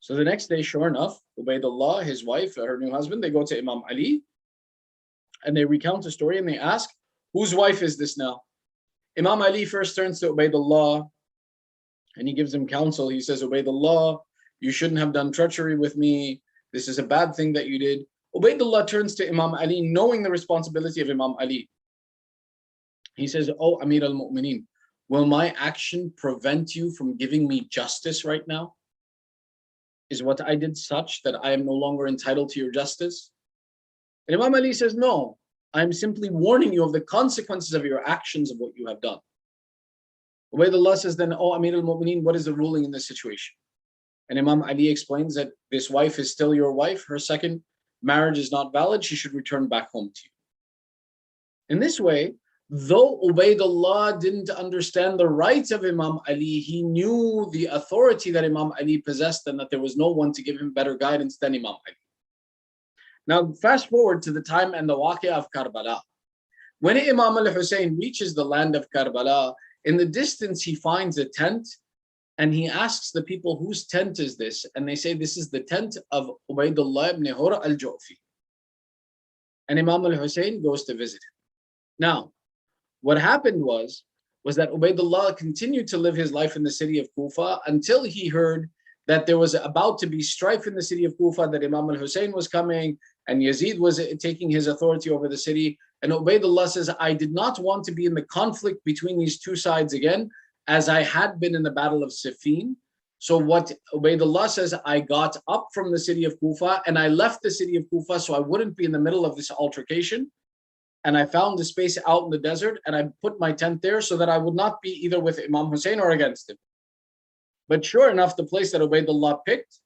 So the next day, sure enough, Ubaidullah, his wife, her new husband, they go to Imam Ali and they recount the story and they ask, "Whose wife is this now?" Imam Ali first turns to Ubaidullah and he gives him counsel. He says, "Ubaidullah, you shouldn't have done treachery with me. This is a bad thing that you did." Ubaidullah turns to Imam Ali, knowing the responsibility of Imam Ali. He says, "Oh, Amir al-Mu'mineen, will my action prevent you from giving me justice right now? Is what I did such that I am no longer entitled to your justice?" And Imam Ali says, "No, I'm simply warning you of the consequences of your actions, of what you have done." Ubaidullah says, "Then, oh Amir al-Mu'mineen, what is the ruling in this situation?" And Imam Ali explains that this wife is still your wife. Her second marriage is not valid. She should return back home to you. In this way, though Ubaidullah didn't understand the rights of Imam Ali, he knew the authority that Imam Ali possessed and that there was no one to give him better guidance than Imam Ali. Now, fast forward to the time and the waqia of Karbala. When Imam al-Hussain reaches the land of Karbala, in the distance he finds a tent and he asks the people, "Whose tent is this?" And they say, "This is the tent of Ubaidullah ibn Hur al-Ju'fi." and Imam al-Hussein goes to visit him. Now, what happened was that Ubaidullah continued to live his life in the city of Kufa until he heard that there was about to be strife in the city of Kufa, that Imam al-Hussein was coming and Yazid was taking his authority over the city. And Ubaidullah says, I did not want to be in the conflict between these two sides again, as I had been in the Battle of Siffin. So what Ubaidullah says, I got up from the city of Kufa and I left the city of Kufa so I wouldn't be in the middle of this altercation. And I found a space out in the desert and I put my tent there so that I would not be either with Imam Hussein or against him. But sure enough, the place that Ubaidullah picked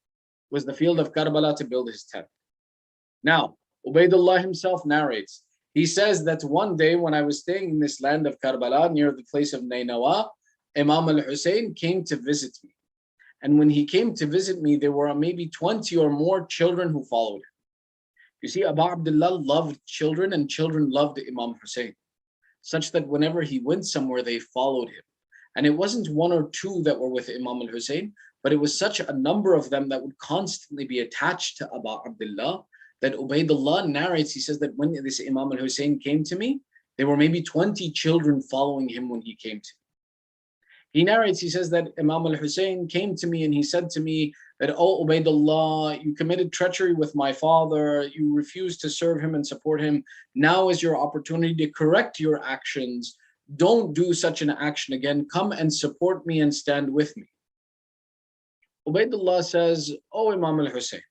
was the field of Karbala to build his tent. Now, Ubaidullah himself narrates, he says that one day when I was staying in this land of Karbala near the place of Nainawa, Imam al-Hussein came to visit me. And when he came to visit me, there were maybe 20 or more children who followed him. You see, Abu Abdullah loved children and children loved Imam Hussein, such that whenever he went somewhere, they followed him. And it wasn't one or two that were with Imam al-Hussein, but it was such a number of them that would constantly be attached to Abu Abdullah that Ubaidullah narrates, he says that when this Imam al-Hussein came to me, there were maybe 20 children following him when he came to me. He narrates, he says that Imam al-Hussein came to me and he said to me that, oh Ubaidullah, you committed treachery with my father, you refused to serve him and support him. Now is your opportunity to correct your actions. Don't do such an action again. Come and support me and stand with me. Ubaidullah says, oh Imam al-Hussein,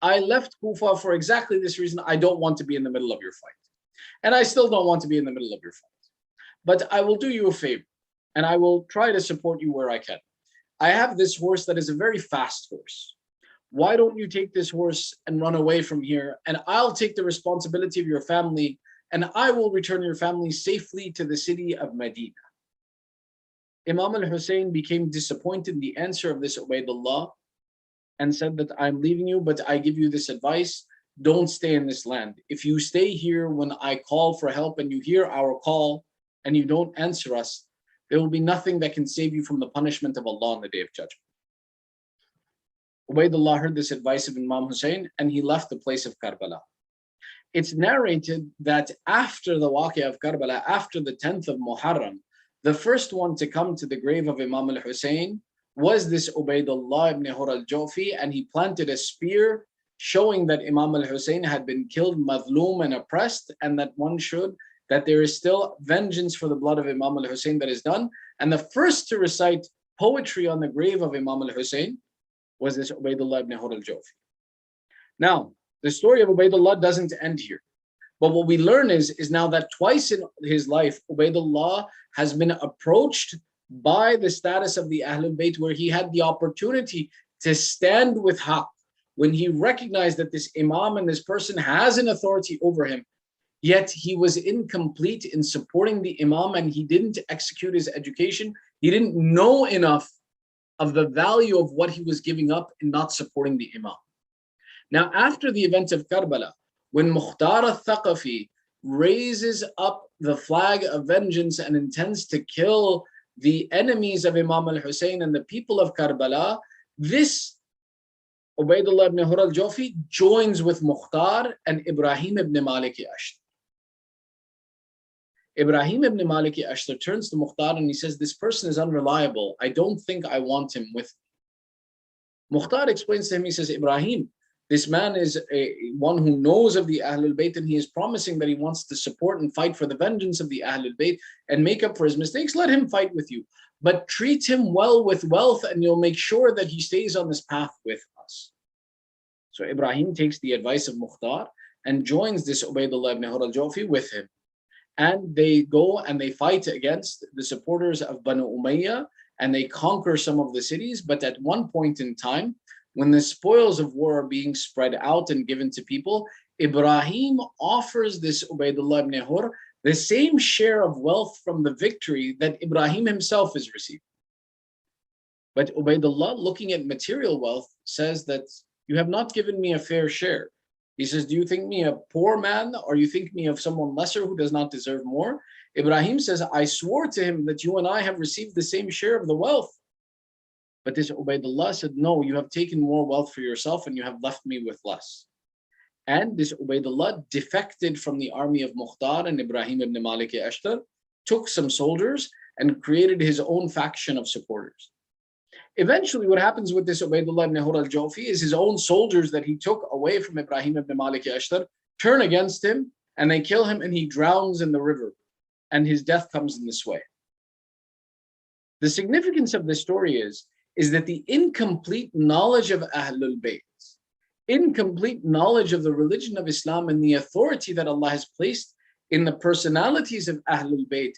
I left Kufa for exactly this reason. I don't want to be in the middle of your fight. And I still don't want to be in the middle of your fight. But I will do you a favor and I will try to support you where I can. I have this horse that is a very fast horse. Why don't you take this horse and run away from here? And I'll take the responsibility of your family and I will return your family safely to the city of Medina. Imam al-Hussein became disappointed in the answer of this Ubaidullah and said that I'm leaving you, but I give you this advice, don't stay in this land. If you stay here when I call for help and you hear our call and you don't answer us, there will be nothing that can save you from the punishment of Allah on the Day of Judgment. Ubaidullah heard this advice of Imam Hussein and he left the place of Karbala. It's narrated that after the Waqia of Karbala, after the 10th of Muharram, the first one to come to the grave of Imam al-Hussein was this Ubaidullah ibn Hur al-Jawfi, and he planted a spear showing that Imam al-Hussein had been killed, madloom and oppressed, and that that there is still vengeance for the blood of Imam al-Hussein that is done. And the first to recite poetry on the grave of Imam al-Hussein was this Ubaidullah ibn Hur al-Jawfi. Now, the story of Ubaidullah doesn't end here. But what we learn is now that twice in his life, Ubaidullah has been approached by the status of the Ahlul Bayt, where he had the opportunity to stand with Haqq, when he recognized that this Imam and this person has an authority over him, yet he was incomplete in supporting the Imam and he didn't execute his education. He didn't know enough of the value of what he was giving up in not supporting the Imam. Now, after the event of Karbala, when Mukhtar al-Thaqafi raises up the flag of vengeance and intends to kill the enemies of Imam al-Hussein and the people of Karbala, this Ubaidullah ibn Hur al-Jawfi joins with Mukhtar and Ibrahim ibn Maliki Ashtar. Ibrahim ibn Maliki Ashtar turns to Mukhtar and he says, this person is unreliable. I don't think I want him with me. Mukhtar explains to him, he says, Ibrahim, this man is one who knows of the Ahlul Bayt and he is promising that he wants to support and fight for the vengeance of the Ahlul Bayt and make up for his mistakes. Let him fight with you, but treat him well with wealth and you'll make sure that he stays on this path with us. So Ibrahim takes the advice of Mukhtar and joins this Ubaidullah ibn Hur al-Jawfi with him. And they go and they fight against the supporters of Banu Umayyah and they conquer some of the cities. But at one point in time, when the spoils of war are being spread out and given to people, Ibrahim offers this Ubaidullah ibn Hur the same share of wealth from the victory that Ibrahim himself is receiving. But Ubaidullah, looking at material wealth, says that you have not given me a fair share. He says, do you think me a poor man or you think me of someone lesser who does not deserve more? Ibrahim says, I swore to him that you and I have received the same share of the wealth. But this Ubaidullah said, no, you have taken more wealth for yourself and you have left me with less. And this Ubaidullah defected from the army of Mukhtar and Ibrahim ibn Malik Ashtar, took some soldiers and created his own faction of supporters. Eventually, what happens with this Ubaidullah ibn Hur al-Jawfi is his own soldiers that he took away from Ibrahim ibn Malik Ashtar turn against him and they kill him and he drowns in the river. And his death comes in this way. The significance of this story is that the incomplete knowledge of Ahlul Bayt, incomplete knowledge of the religion of Islam and the authority that Allah has placed in the personalities of Ahlul Bayt,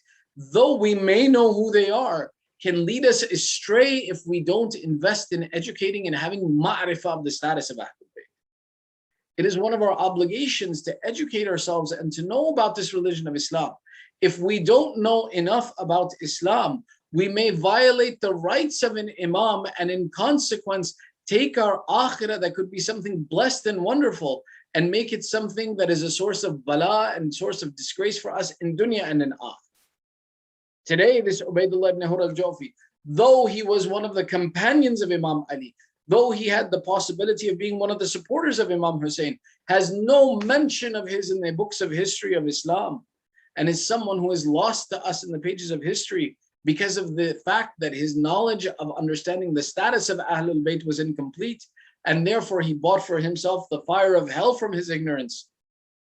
though we may know who they are, can lead us astray if we don't invest in educating and having ma'rifah of the status of Ahlul Bayt. It is one of our obligations to educate ourselves and to know about this religion of Islam. If we don't know enough about Islam, we may violate the rights of an imam and in consequence take our akhirah that could be something blessed and wonderful and make it something that is a source of bala and source of disgrace for us in dunya and in akhirah. Today, this Ubaidullah ibn Hur al-Jawfi, though he was one of the companions of Imam Ali, though he had the possibility of being one of the supporters of Imam Hussain, has no mention of his in the books of history of Islam, and is someone who is lost to us in the pages of history because of the fact that his knowledge of understanding the status of Ahlul Bayt was incomplete, and therefore he bought for himself the fire of hell from his ignorance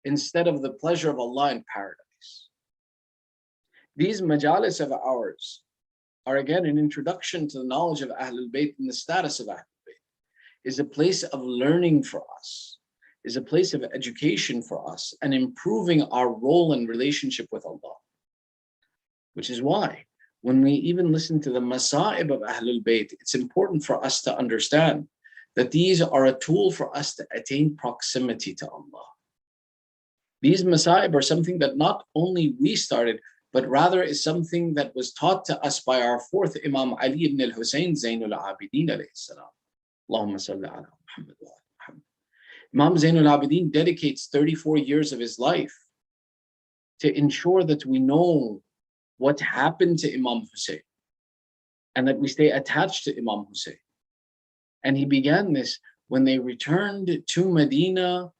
instead of the pleasure of Allah in paradise. These majalis of ours are again an introduction to the knowledge of Ahlul Bayt and the status of Ahlul Bayt, is a place of learning for us, is a place of education for us and improving our role and relationship with Allah. Which is why when we even listen to the masa'ib of Ahlul Bayt, it's important for us to understand that these are a tool for us to attain proximity to Allah. These masa'ib are something that not only we started, but rather is something that was taught to us by our fourth Imam Ali ibn al-Hussain Zainul Abidin alayhi salam. Allahumma salli ala Muhammad wa ala Muhammad. Imam Zainul Abidin dedicates 34 years of his life to ensure that we know what happened to Imam Hussain and that we stay attached to Imam Hussain. And he began this when they returned to Medina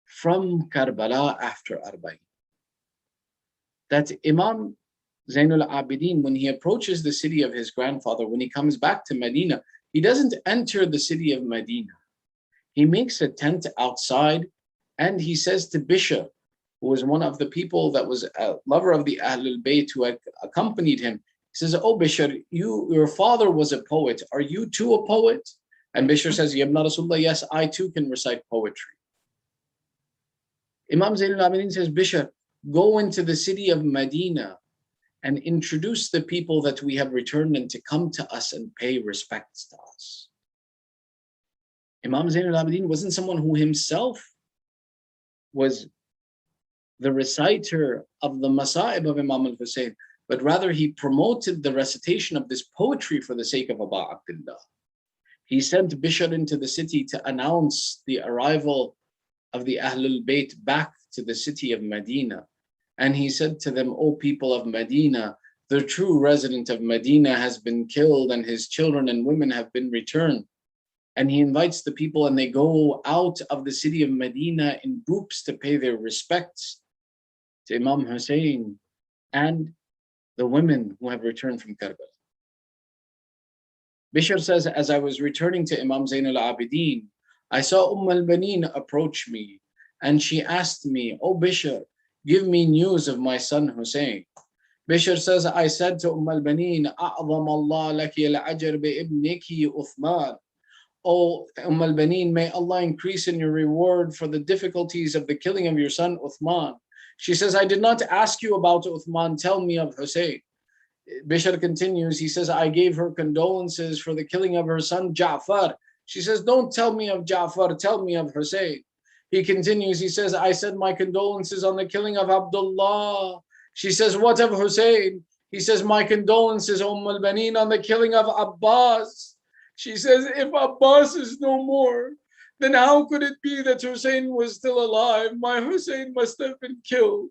from Karbala after Arba'in. That Imam Zainul Abidin, when he approaches the city of his grandfather, when he comes back to Medina, he doesn't enter the city of Medina. He makes a tent outside and he says to Bishr, who was one of the people that was a lover of the Ahlul Bayt who had accompanied him, he says, "Oh Bishr, your father was a poet. Are you too a poet?" And Bishr says, "Ya Ibn Rasulullah, yes, I too can recite poetry." Imam Zainul Abidin says, "Bishr, go into the city of Medina and introduce the people that we have returned and to come to us and pay respects to us." Imam Zainul Abidin wasn't someone who himself was the reciter of the Masa'ib of Imam al-Hussain, but rather he promoted the recitation of this poetry for the sake of Abu Abdullah. He sent Bishr into the city to announce the arrival of the Ahlul Bayt back to the city of Medina. And he said to them, "O people of Medina, the true resident of Medina has been killed and his children and women have been returned." And he invites the people and they go out of the city of Medina in groups to pay their respects to Imam Hussain and the women who have returned from Karbala. Bishr says, "As I was returning to Imam Zainul Abidin, I saw al-Banin approach me and she asked me, 'Oh Bishr, give me news of my son Hussain.' Bishr says, I said to al-Banin, 'A'zam Allah laki al-ajr bi-ibniki Uthman.' Oh al-Banin, may Allah increase in your reward for the difficulties of the killing of your son Uthman." She says, "I did not ask you about Uthman, tell me of Hussain." Bishr continues, he says, "I gave her condolences for the killing of her son Ja'far." She says, "Don't tell me of Ja'far, tell me of Hussain." He continues, he says, "I said my condolences on the killing of Abdullah." She says, "What of Hussain?" He says, "My condolences, al-Banin, on the killing of Abbas." She says, "If Abbas is no more, then how could it be that Hussain was still alive? My Hussain must have been killed."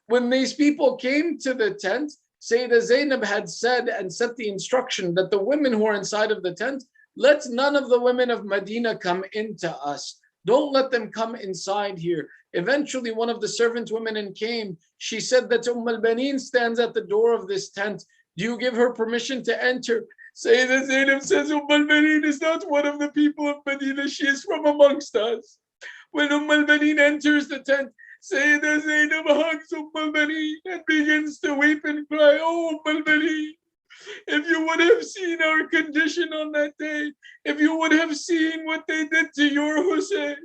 When these people came to the tent, Sayyidah Zainab had said and set the instruction that the women who are inside of the tent, let none of the women of Medina come into us. Don't let them come inside here. Eventually, one of the servant women came. She said that al-Baneen stands at the door of this tent. Do you give her permission to enter? Sayyidah Zainab says, al-Baneen is not one of the people of Medina. She is from amongst us. When al-Baneen enters the tent, Sayyidah Zainab hugs al-Baneen and begins to weep and cry, oh, al-Baneen, if you would have seen our condition on that day, if you would have seen what they did to your Hussain,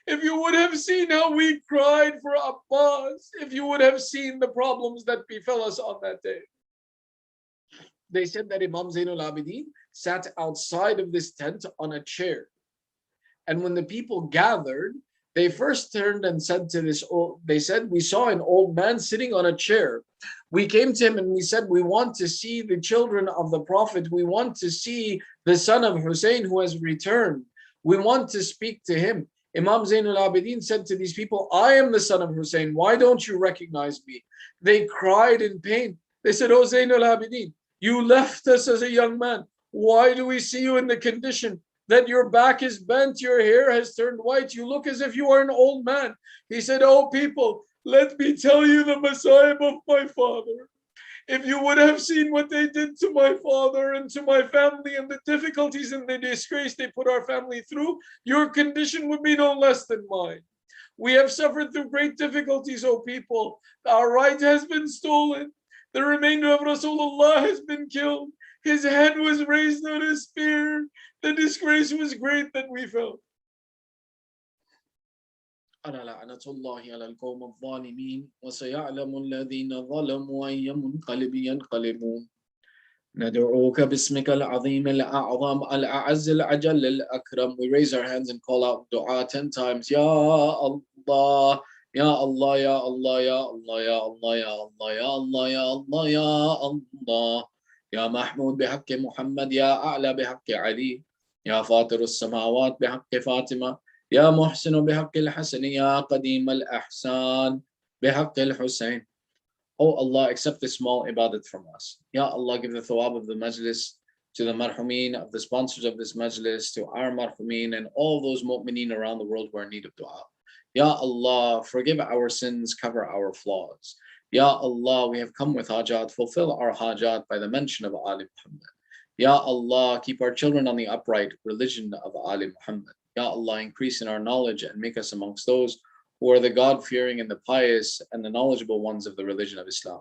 if you would have seen how we cried for Abbas, if you would have seen the problems that befell us on that day. They said that Imam Zainul Abidin sat outside of this tent on a chair. And when the people gathered, they first turned and said to they said, we saw an old man sitting on a chair. We came to him and we said, we want to see the children of the Prophet. We want to see the son of Hussein who has returned. We want to speak to him. Imam Zainul Abidin said to these people, I am the son of Hussein. Why don't you recognize me? They cried in pain. They said, oh Zainul Abidin, you left us as a young man. Why do we see you in the condition that your back is bent, your hair has turned white, you look as if you are an old man? He said, oh people, let me tell you the masayib of my father. If you would have seen what they did to my father and to my family and the difficulties and the disgrace they put our family through, your condition would be no less than mine. We have suffered through great difficulties, O people. Our right has been stolen. The remainder of Rasulullah has been killed. His head was raised on a spear. The disgrace was great that we felt. ألا لعنة الله على القوم الظالمين وسيعلم الذين ظلموا أي منقلب ينقلبون ندعوك باسمك العظيم الأعظم الأعز الأجل الأكرم. We raise our hands and call out dua 10 times. Ya Allah, Ya Allah, Ya Allah, Ya Allah, Ya Allah, Ya Allah, Ya Allah, Ya Allah, Ya Allah. يا محمود بحق محمد، يا أعلى بحق علي، يا فاطر السماوات بحق فاطمة، يا محسن بحق الحسن، يا قديم الأحسان بحق الحسين. Oh Allah, accept this small ibadat from us. Ya Allah, give the thawab of the majlis to the marhumeen, of the sponsors of this majlis, to our marhumeen and all those mu'mineen around the world who are in need of dua. Ya Allah, forgive our sins, cover our flaws. Ya Allah, we have come with hajat, fulfill our hajat by the mention of Ali Muhammad. Ya Allah, keep our children on the upright religion of Ali Muhammad. Ya Allah, increase in our knowledge and make us amongst those who are the God-fearing and the pious and the knowledgeable ones of the religion of Islam.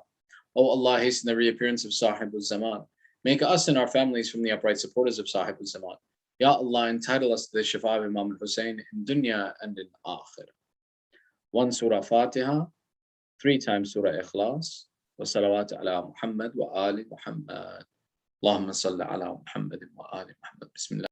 O Allah, hasten the reappearance of Sahib al-Zaman. Make us and our families from the upright supporters of Sahib al-Zaman. Ya Allah, entitle us to the Shafa of Imam Hussain in dunya and in akhir. 1 Surah Fatiha, 3 times Surah Ikhlas, wa salawat ala Muhammad wa ali Muhammad. Allahumma salli ala Muhammad wa ali Muhammad. Bismillah.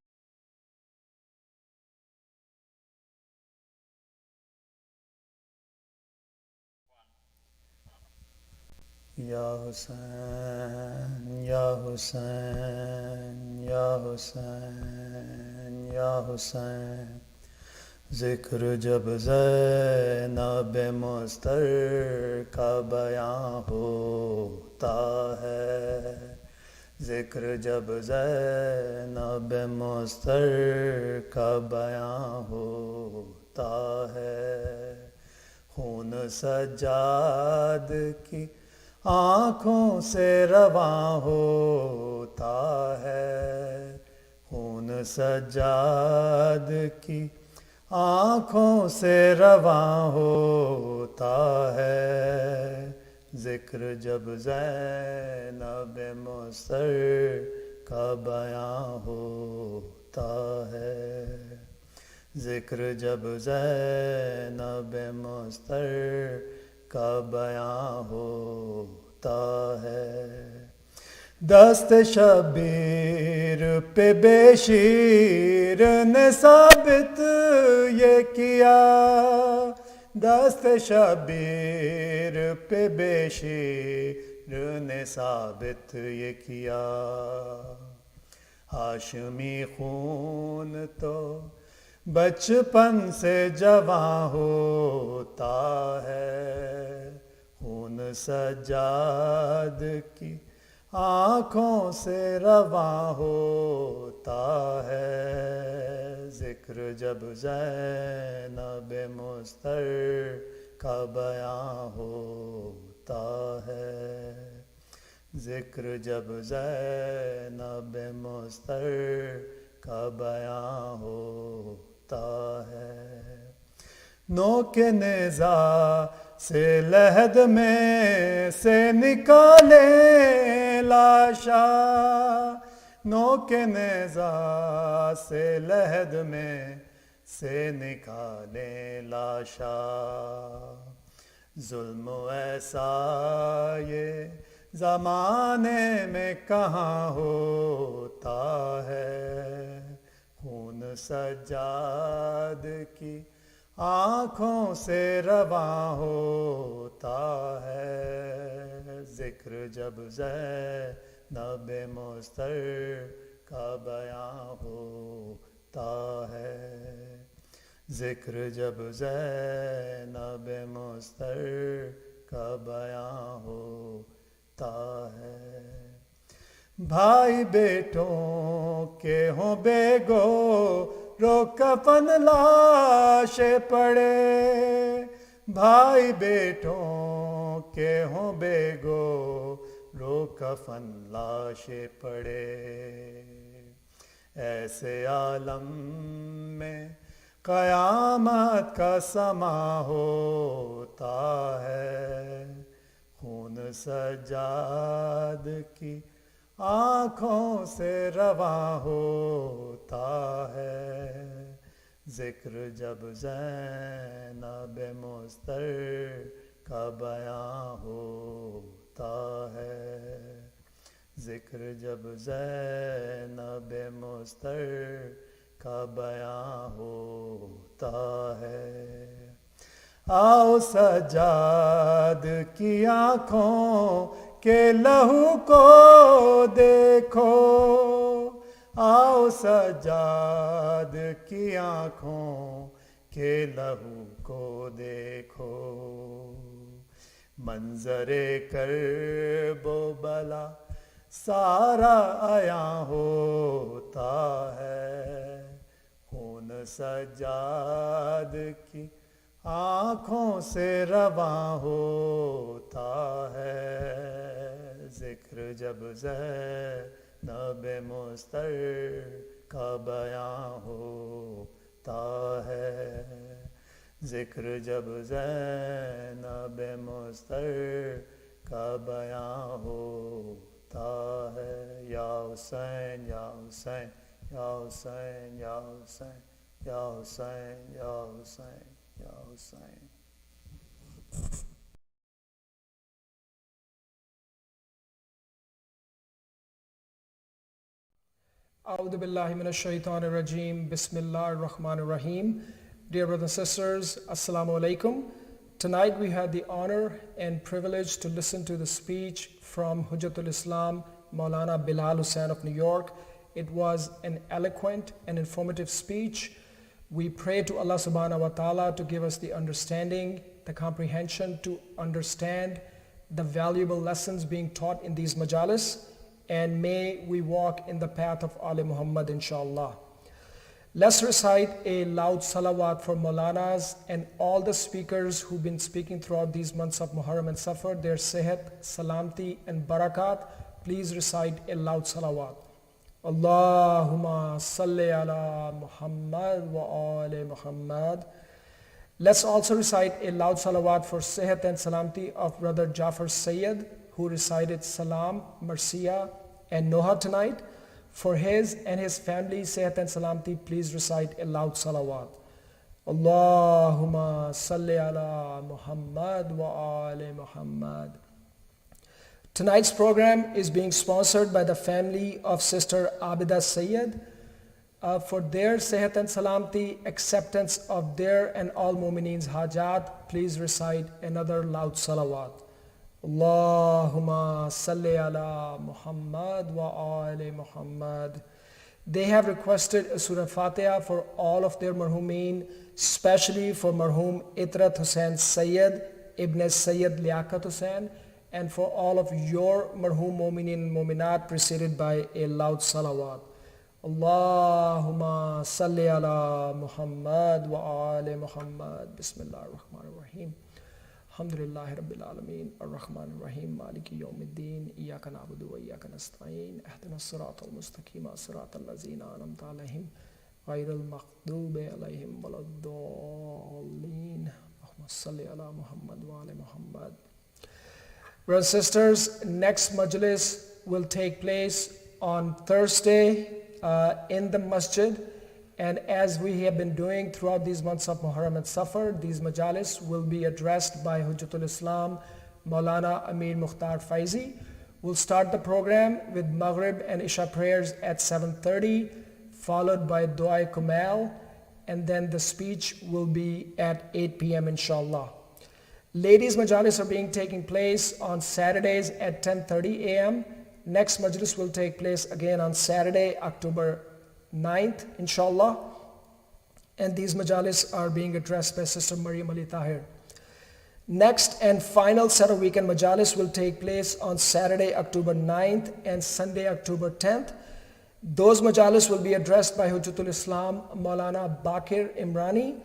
Ya Hussain, Ya Hussain, Ya Hussain, Ya Hussain. ذکر جب زینب مستر کا بیان ہوتا ہے، ذکر جب زینب مستر کا بیان ہوتا ہے، خون سجاد کی آنکھوں سے رواں ہوتا ہے، خون سجاد کی آنکھوں سے رواں ہوتا ہے، ذکر جب زینب مستر کا بیان ہوتا ہے، ذکر جب زینب مستر کا بیان ہوتا ہے، دست شبیر پہ بے شیر نے ثابت یہ کیا، دست شبیر پہ بے شیر نے ثابت یہ کیا، ہاشمی خون تو بچپن سے جواں ہوتا ہے، خون سجاد کی آنکھوں سے رواں ہوتا ہے، ذکر ذکر جب زینب مستر کا بیاں ہوتا ہے، ذکر جب زینب مستر کا بیاں ہوتا ہے، نوک نیزہ سے لحد میں سے نکالے لاشا، نوک نیزہ سے لحد میں سے نکالے لاشا، ظلم ایسا یہ زمانے میں کہاں ہوتا ہے، خون سجاد کی آنکھوں سے رواں ہوتا ہے، ذکر جب زینب مستر کا بیاں ہوتا ہے، ذکر جب زینب مستر کا بیاں ہوتا ہے، بھائی بیٹوں کے ہوں بے گو رو کفن لاشیں پڑے، بھائی بیٹوں کے ہوں بے گو رو کفن لاشیں پڑے، ایسے عالم میں قیامت کا سما ہوتا ہے، خون سجاد کی آنکھوں سے رواں ہوتا ہے، ذکر جب زینب مستر کا بیاں ہوتا ہے، ذکر جب زینب مستر کا بیاں ہوتا ہے، آؤ سجاد کی آنکھوں کے لہو کو دیکھو، آؤ سجاد کی آنکھوں کے لہو کو دیکھو، منظر کرب و بلا سارا عیاں ہوتا ہے، خون سجاد کی آنکھوں سے رواں ہوتا ہے، ذکر جب زینب مستر کا بیاں ہوتا ہے، ذکر جب زینب مستر کا بیاں ہوتا ہے، یا حسین یا حسین یا حسین یا حسین یا حسین یا حسین یا حسین۔ A'udhu billahi minash shaitanir rajim. Bismillahir Rahmanir Rahim. Dear brothers and sisters, Assalamu alaikum. Tonight we had the honor and privilege to listen to the speech from Hujjatul Islam, Maulana Bilal Hussain of New York. It was an eloquent and informative speech. We pray to Allah subhanahu wa ta'ala to give us the understanding, the comprehension to understand the valuable lessons being taught in these majalis, and may we walk in the path of Ali Muhammad inshallah. Let's recite a loud salawat for Maulanas and all the speakers who've been speaking throughout these months of Muharram and Safar, their sehat, salamti and barakat. Please recite a loud salawat. Allahumma salli ala Muhammad wa ali Muhammad. Let's also recite a loud salawat for sehat and salamti of brother Jafar Sayyid, who recited Salam, Marsiya and Noha tonight. For his and his family, sehat and salamti, please recite a loud salawat. Allahumma salli ala Muhammad wa ali Muhammad. Tonight's program is being sponsored by the family of Sister Abida Sayyid. For their sehat and salamti, acceptance of their and all mu'mineen's hajat, please recite another loud salawat. Allahumma salli ala Muhammad wa ali Muhammad. They have requested a Surah Fatiha for all of their marhumeen, especially for marhum Itrat Hussain Sayyid, Ibn Sayyid Liaquat Hussain, and for all of your marhum mu'mineen and mu'minat preceded by a loud salawat. Allahumma salli ala Muhammad wa ali Muhammad. Bismillah ar-Rahman ar-Rahim. Alhamdulillahi Rabbil Alameen. Ar-Rahman ar-Rahim. Maliki yawmiddin. Iyaka na'budu wa iyaka nasta'een. Ihdina as-sirata al-mustaqima. Sirata allazina an'amta alayhim. Ghayril maghdubi alayhim waladdallin. Allahumma salli ala Muhammad wa ali Muhammad. Brothers and sisters, next Majalis will take place on Thursday in the masjid, and as we have been doing throughout these months of Muharram and Safar, these Majalis will be addressed by Hujjatul Islam Maulana Amir Mukhtar Faizi. We'll start the program with Maghrib and Isha prayers at 7:30, followed by Dua Kumail, and then the speech will be at 8 p.m. inshallah. Ladies Majalis are being taking place on Saturdays at 10:30 a.m. Next Majlis will take place again on Saturday, October 9th, inshallah. And these Majalis are being addressed by Sister Maryam Ali Tahir. Next and final set of weekend Majalis will take place on Saturday, October 9th and Sunday, October 10th. Those Majalis will be addressed by Hujjatul Islam Maulana Bakir Imrani.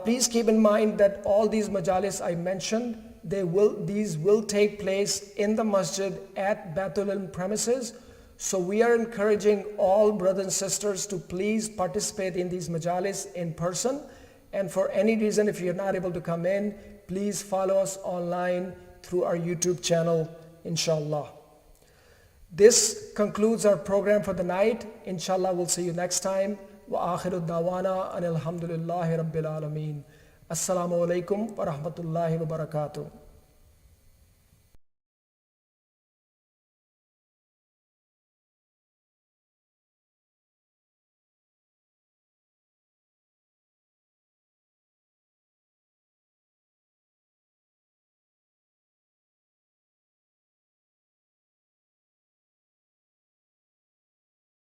Please keep in mind that all these Majalis I mentioned, these will take place in the masjid at Baitul premises. So we are encouraging all brothers and sisters to please participate in these Majalis in person. And for any reason, if you're not able to come in, please follow us online through our YouTube channel, inshallah. This concludes our program for the night. Inshallah, we'll see you next time. Wa akhiru dawana anil hamdulillahi rabbil alameen. Assalamu alaikum wa rahmatullahi wa barakatuh.